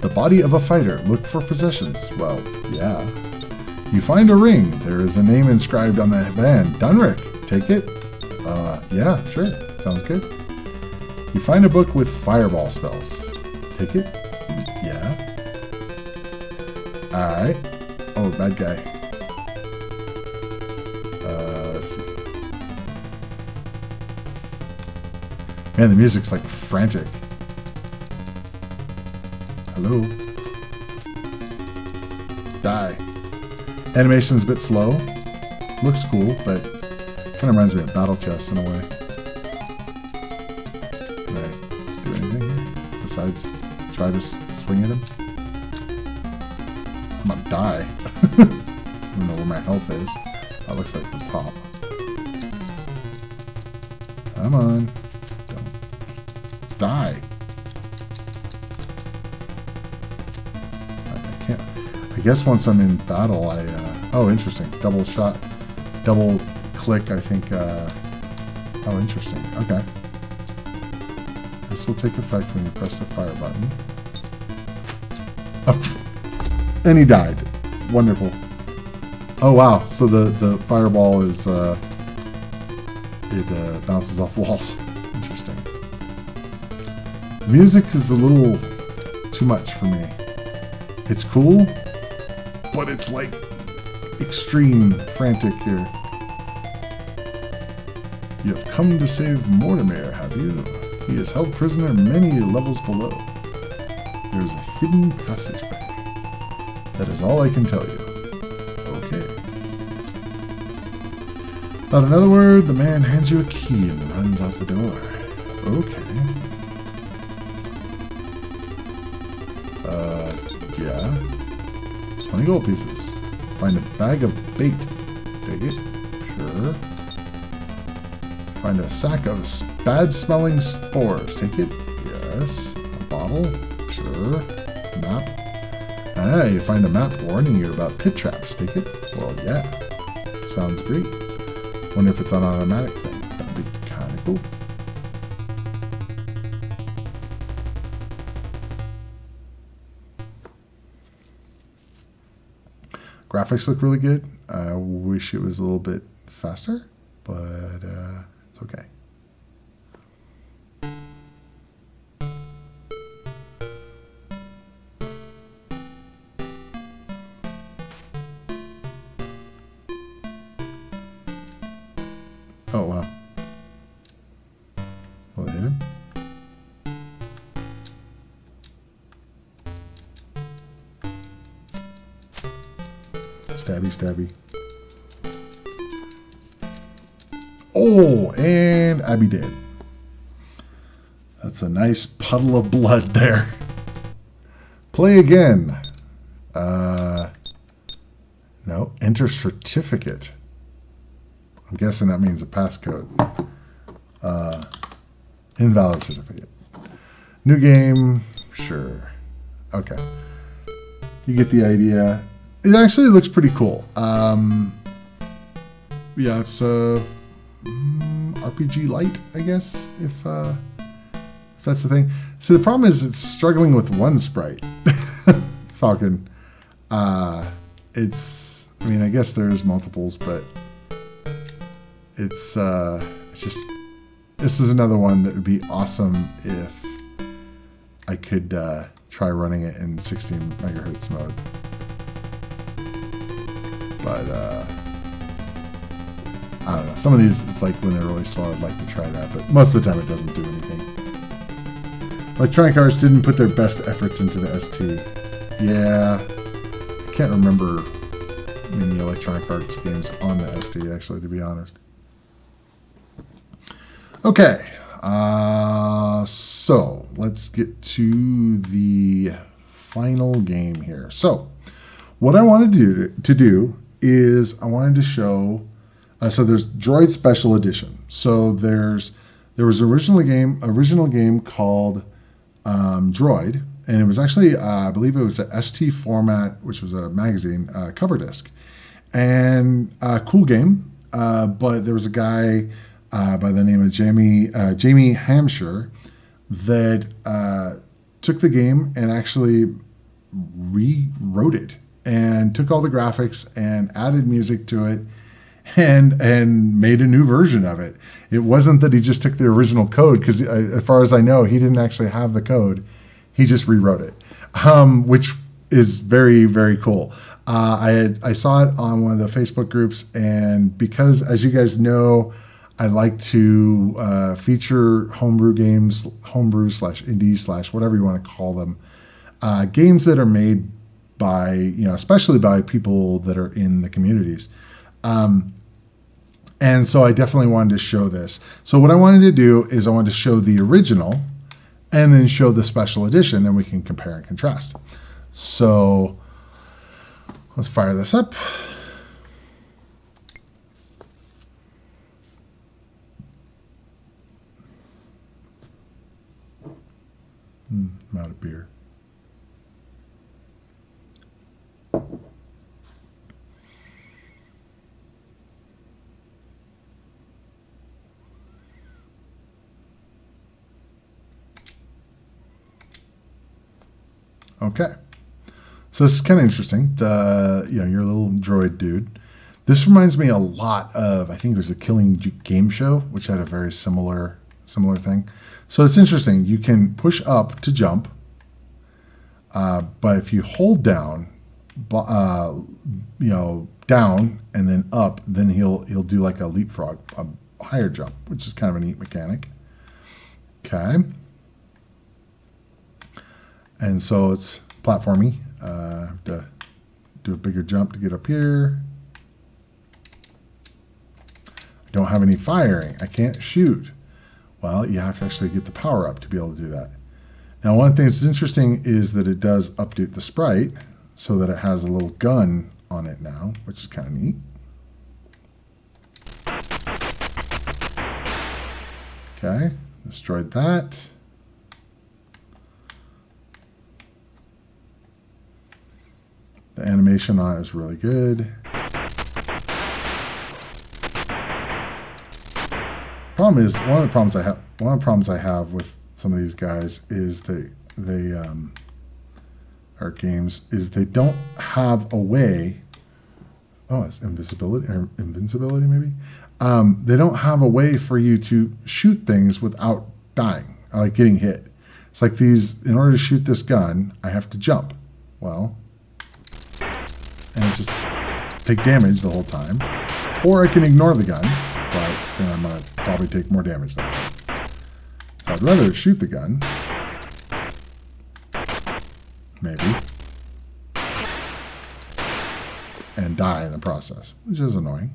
Speaker 1: The body of a fighter. Look for possessions. Well, yeah. You find a ring. There is a name inscribed on the band. Dunrick. Take it? Yeah, sure. Sounds good. You find a book with fireball spells. Take it? Yeah. Alright. Oh, bad guy. Let's see. Man, the music's like frantic. Hello? Die. Animation's a bit slow. Looks cool, but kind of reminds me of Battle Chess in a way. Can I do anything here besides try to swing at him? I'm gonna die. I don't know where my health is. That looks like the top. Come on. Don't die. I can't. I guess once I'm in battle, oh, interesting. Double shot. Double click, I think. Oh, interesting. Okay. This will take effect when you press the fire button. And he died. Wonderful. Oh, wow. So the fireball is, it bounces off walls. Interesting. Music is a little too much for me. It's cool, but it's like extreme frantic here. You have come to save Mortimer, have you? He is held prisoner many levels below. There is a hidden passageway. That is all I can tell you. Okay. Without another word, the man hands you a key and runs out the door. Okay. Yeah. 20 gold pieces. Find a bag of bait. Take it. Sure. Find a sack of bad-smelling spores. Take it. Yes. A bottle. Sure. Map. Ah, you find a map warning you about pit traps. Take it. Well, yeah. Sounds great. Wonder if it's an automatic thing. That'd be kind of cool. Graphics look really good. I wish it was a little bit faster, but it's okay. Oh, wow. Will it hit him? Stabby, stabby. Oh, and Abby dead. That's a nice puddle of blood there. Play again. No, enter certificate. I'm guessing that means a passcode. Invalid certificate. New game. Sure. Okay. You get the idea. It actually looks pretty cool. Yeah, it's RPG light, I guess, if that's the thing. So the problem is it's struggling with one sprite. Falcon. It's, I mean, I guess there's multiples, but it's just, this is another one that would be awesome if I could try running it in 16 megahertz mode. But I don't know. Some of these, it's like when they're really slow, I'd like to try that, but most of the time it doesn't do anything. Electronic Arts didn't put their best efforts into the ST. Yeah, I can't remember many Electronic Arts games on the ST, actually, to be honest. Okay, so let's get to the final game here. So, what I wanted to do is I wanted to show. So there's Droid Special Edition. So there was an original game called Droid, and it was actually I believe it was a ST format, which was a magazine cover disc, and a cool game. But there was a guy by the name of Jamie Hampshire that took the game and actually rewrote it and took all the graphics and added music to it and made a new version of it. It wasn't that he just took the original code, because as far as I know, he didn't actually have the code. He just rewrote it, which is very, very cool. I saw it on one of the Facebook groups, and because, as you guys know, I like to feature homebrew games, homebrew/indie/ whatever you want to call them, games that are made by, especially by people that are in the communities. And so I definitely wanted to show this. So what I wanted to do is I wanted to show the original and then show the special edition, and we can compare and contrast. So let's fire this up. I'm out of beer. Okay, so this is kind of interesting. Your little droid dude. This reminds me a lot of, I think it was a Killing Game Show, which had a very similar thing. So it's interesting. You can push up to jump, But if you hold down, down and then up, then he'll do like a leapfrog, a higher jump, which is kind of a neat mechanic. Okay. And so it's platformy. I have to do a bigger jump to get up here. I don't have any firing. I can't shoot. Well, you have to actually get the power up to be able to do that. Now, one thing that's interesting is that it does update the sprite so that it has a little gun on it now, which is kind of neat. Okay, destroyed that. The animation on it is really good. Problem is, one of the problems I have with some of these guys is they our games is they don't have a way. Oh, it's invincibility or invincibility maybe. They don't have a way for you to shoot things without dying, like getting hit. It's like these. In order to shoot this gun, I have to jump. Well, and it's just take damage the whole time, or I can ignore the gun, but then I'm gonna probably take more damage that way. So I'd rather shoot the gun, maybe, and die in the process, which is annoying.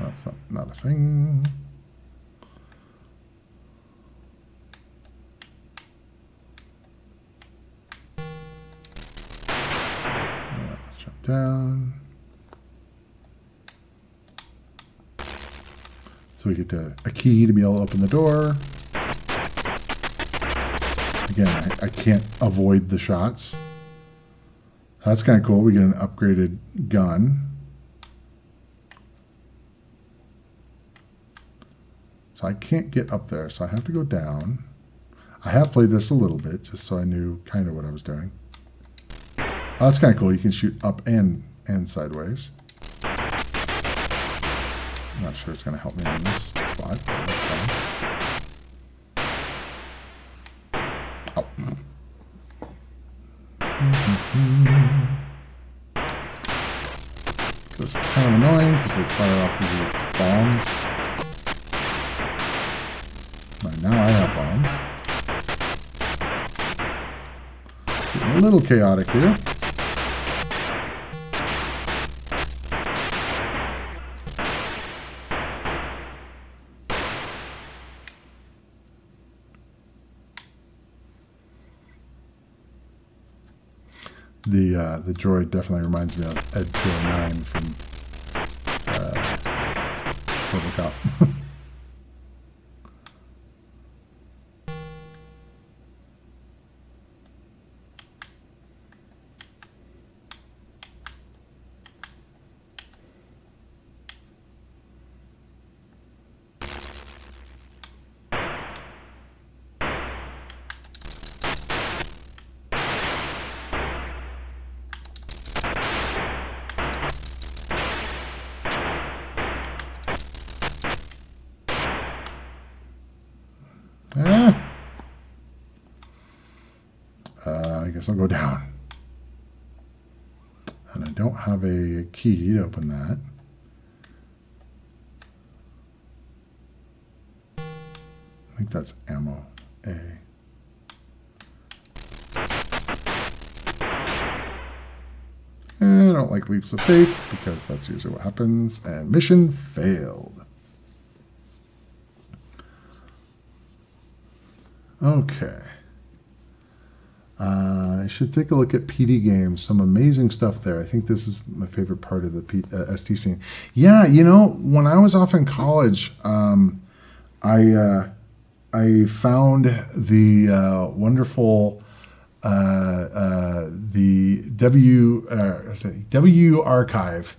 Speaker 1: That's not a thing. Down. So we get a key to be able to open the door. Again, I can't avoid the shots. That's kind of cool. We get an upgraded gun. So I can't get up there, so I have to go down. I have played this a little bit just so I knew kind of what I was doing. Oh, that's kind of cool. You can shoot up and sideways. I'm not sure it's going to help me on this spot, but that's fine. Oh. This is kind of annoying because they fire off these bombs. Right, now I have bombs. Getting a little chaotic here. The droid definitely reminds me of Ed 209 from RoboCop. I guess I'll go down. And I don't have a key to open that. I think that's ammo A. And I don't like leaps of faith because that's usually what happens. And mission failed. Okay. I should take a look at PD games. Some amazing stuff there. I think this is my favorite part of the ST scene. Yeah, you know, when I was off in college, I found the wonderful the W archive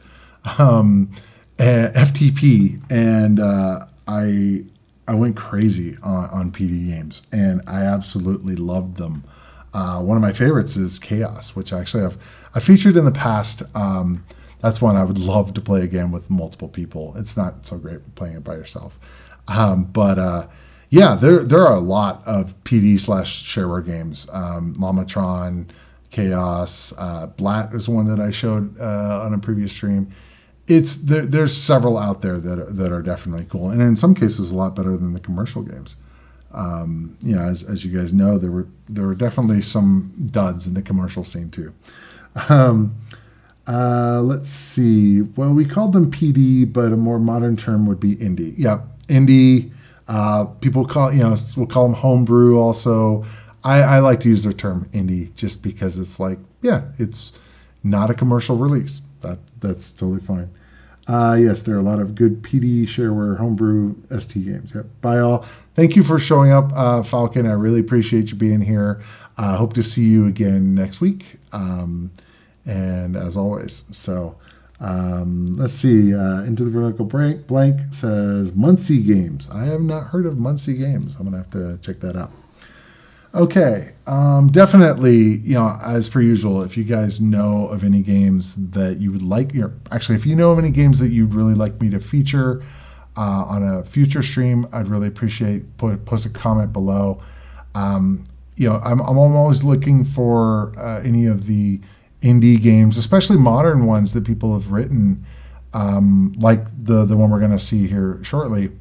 Speaker 1: FTP, and I went crazy on PD games, and I absolutely loved them. One of my favorites is Chaos, which I actually I featured in the past. That's one I would love to play again with multiple people. It's not so great playing it by yourself. Yeah, there are a lot of PD/shareware games. Lamatron, Chaos, Blat is one that I showed on a previous stream. There's several out there that are definitely cool, and in some cases a lot better than the commercial games. As you guys know, there were definitely some duds in the commercial scene too. Let's see. Well, we called them PD, but a more modern term would be indie. Yeah, indie. People we'll call them homebrew also. I like to use their term indie just because it's like, yeah, it's not a commercial release. That's totally fine. Yes, there are a lot of good PD, shareware, homebrew, ST games. Yep. Bye all. Thank you for showing up, Falcon. I really appreciate you being here. Hope to see you again next week. And as always, so let's see. Into the Vertical Blank says Muncie Games. I have not heard of Muncie Games. I'm gonna have to check that out. Okay, definitely. As per usual, if you guys know of any games that you would like, if you know of any games that you'd really like me to feature on a future stream, I'd really appreciate post a comment below. I'm always looking for any of the indie games, especially modern ones that people have written, like the one we're going to see here shortly.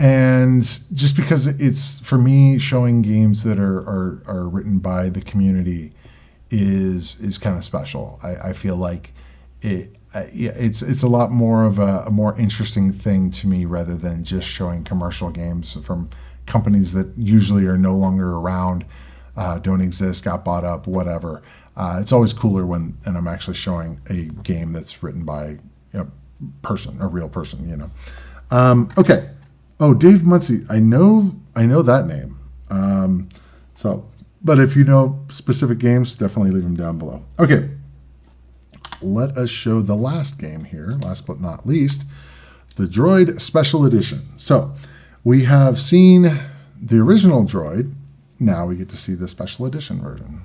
Speaker 1: And just because it's, for me, showing games that are written by the community is kind of special. I feel like it's a lot more of a more interesting thing to me rather than just showing commercial games from companies that usually are no longer around, don't exist, got bought up, whatever. It's always cooler when I'm actually showing a game that's written by a real person. Okay. Oh, Dave Muncie. I know that name. But if you know specific games, definitely leave them down below. Okay. Let us show the last game here, last but not least, the Droid Special Edition. So we have seen the original Droid. Now we get to see the Special Edition version.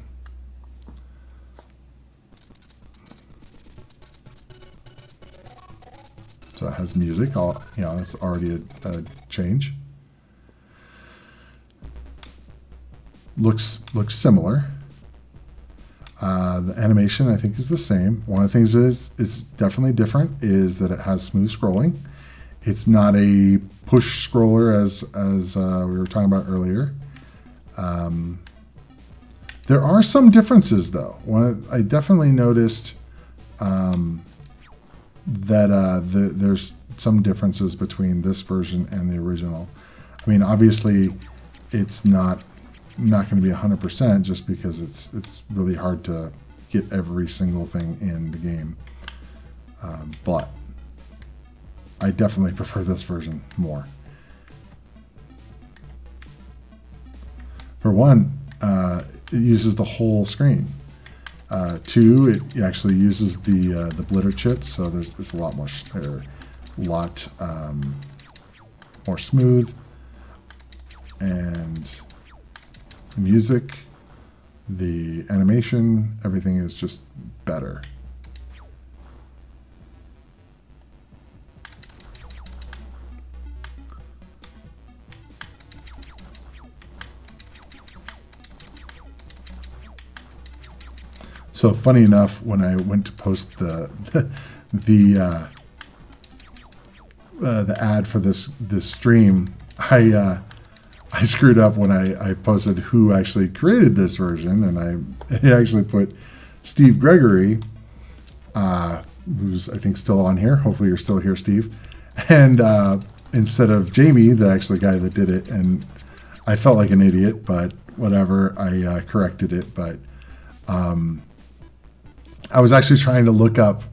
Speaker 1: So it has music. That's already a change. Looks similar. The animation, I think, is the same. One of the things is definitely different is that it has smooth scrolling. It's not a push scroller as we were talking about earlier. There are some differences, though. I definitely noticed that there's some differences between this version and the original. I mean, obviously, it's not going to be 100% just because it's really hard to get every single thing in the game. But I definitely prefer this version more. For one, it uses the whole screen. Two, it actually uses the blitter chips, so it's a lot more more smooth, and the music, the animation, everything is just better. So funny enough, when I went to post the ad for this stream, I screwed up when I posted who actually created this version, and I actually put Steve Gregory, who's I think still on here. Hopefully you're still here, Steve. And instead of Jamie, the actual guy that did it, and I felt like an idiot, but whatever. I corrected it, but. I was actually trying to look up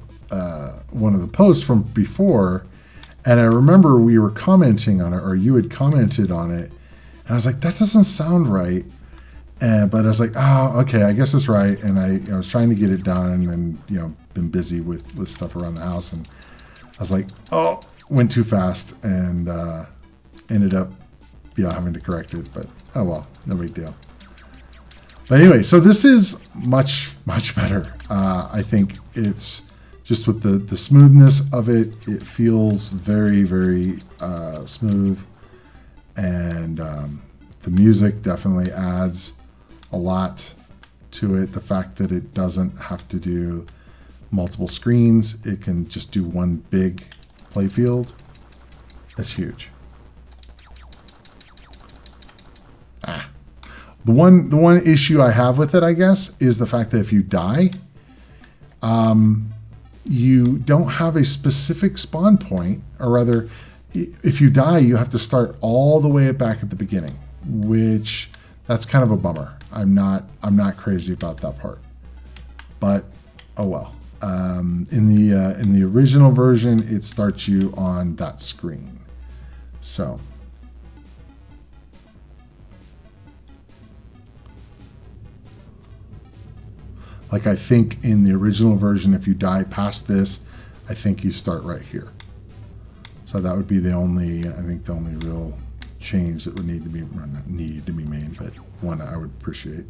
Speaker 1: one of the posts from before, and I remember we were commenting on it, or you had commented on it, and I was like, that doesn't sound right. But I was like, oh, okay, I guess it's right. And I was trying to get it done, and been busy with stuff around the house, and I was like, oh, went too fast, and ended up having to correct it. But oh well, no big deal. But anyway, so this is much, much better. I think it's just with the smoothness of it. It feels very, very smooth. And the music definitely adds a lot to it. The fact that it doesn't have to do multiple screens, it can just do one big playfield. That's huge. The one issue I have with it, I guess, is the fact that if you die, you don't have a specific spawn point, or rather, if you die, you have to start all the way back at the beginning, which that's kind of a bummer. I'm not crazy about that part, but oh well. In the original version, it starts you on that screen, so. Like I think in the original version, if you die past this, I think you start right here. So that would be the only, I think the only real change that would need to be, well, not need to be made, but one I would appreciate.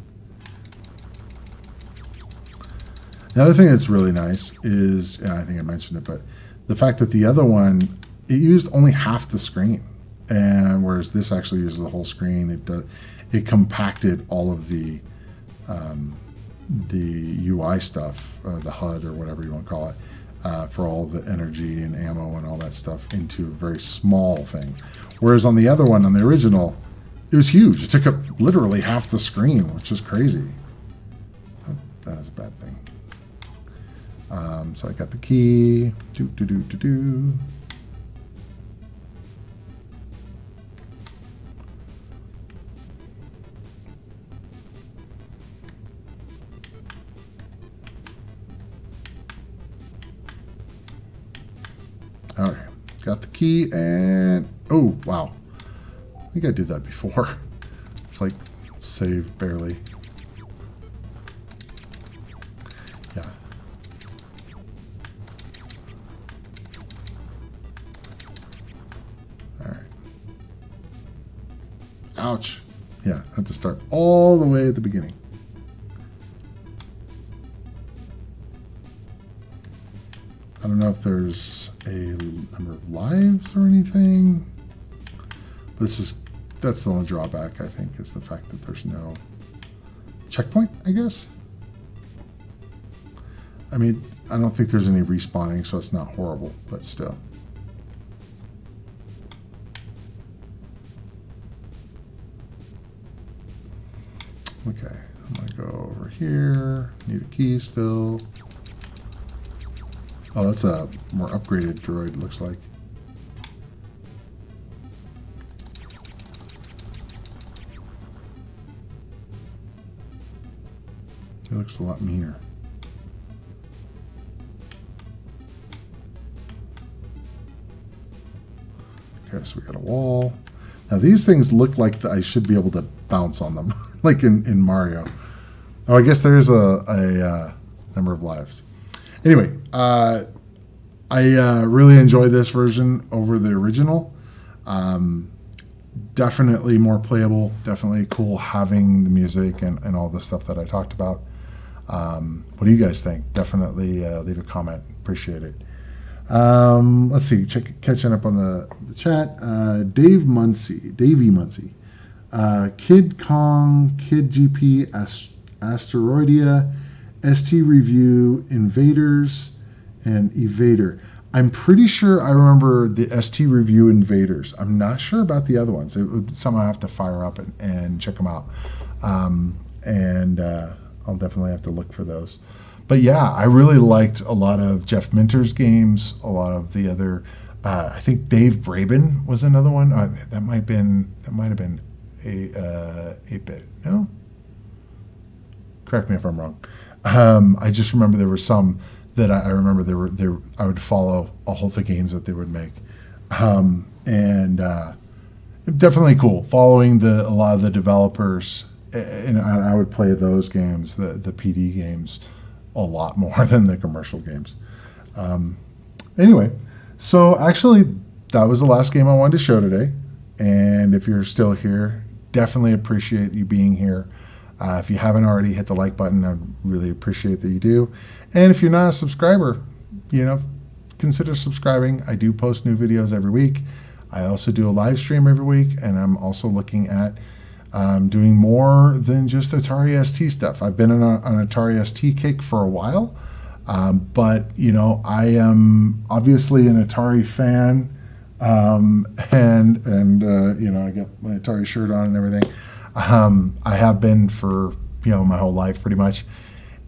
Speaker 1: The other thing that's really nice is, and I think I mentioned it, but the fact that the other one, it used only half the screen, and whereas this actually uses the whole screen. It compacted all of the UI stuff, the HUD or whatever you want to call it, for all the energy and ammo and all that stuff into a very small thing. Whereas on the other one, on the original, it was huge. It took up literally half the screen, which is crazy. That is a bad thing. So I got the key. All right, got the key, and oh wow, I think I did that before. It's like save barely. Yeah. All right. Ouch. Yeah, I have to start all the way at the beginning. I don't know if there's a number of lives or anything, but that's the only drawback, I think, is the fact that there's no checkpoint, I guess. I mean, I don't think there's any respawning, so it's not horrible, but still. Okay, I'm gonna go over here, need a key still. Oh, that's a more upgraded droid, looks like. He looks a lot meaner. Okay, so we got a wall. Now these things look like I should be able to bounce on them, like in Mario. Oh, I guess there's a number of lives. Anyway, I really enjoy this version over the original. Definitely more playable, definitely cool having the music and all the stuff that I talked about. What do you guys think? Definitely leave a comment. Appreciate it. Let's see, catching up on the chat. Davey Muncie, Kid Kong, Kid GP, Asteroidia, ST Review, Invaders, and Evader. I'm pretty sure I remember the ST Review Invaders. I'm not sure about the other ones. It would somehow have to fire up and check them out. I'll definitely have to look for those. But yeah, I really liked a lot of Jeff Minter's games, a lot of the other, I think Dave Braben was another one. That might have been a 8-bit, no? Correct me if I'm wrong. I just remember there were some that I remember I would follow all of the games that they would make. Definitely cool following a lot of the developers, and I would play those games, the PD games, a lot more than the commercial games. Anyway, so actually that was the last game I wanted to show today, and if you're still here, definitely appreciate you being here. If you haven't already, hit the like button. I'd really appreciate that you do. And if you're not a subscriber, consider subscribing. I do post new videos every week. I also do a live stream every week, and I'm also looking at doing more than just Atari ST stuff. I've been on an Atari ST kick for a while, but I am obviously an Atari fan, and I got my Atari shirt on and everything. I have been for my whole life pretty much,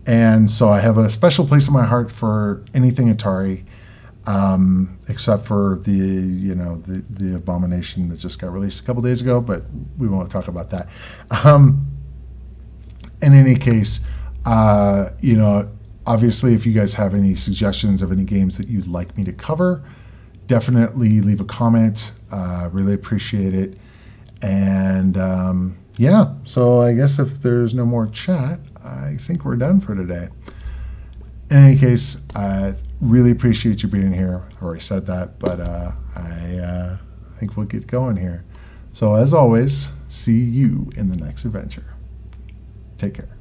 Speaker 1: and so I have a special place in my heart for anything Atari. Except for the abomination that just got released a couple days ago, but we won't talk about that. In any case, obviously, if you guys have any suggestions of any games that you'd like me to cover, definitely leave a comment. Really appreciate it. And yeah, so I guess if there's no more chat, I think we're done for today. In any case, I really appreciate you being here. I already said that, but I think we'll get going here. So as always, see you in the next adventure. Take care.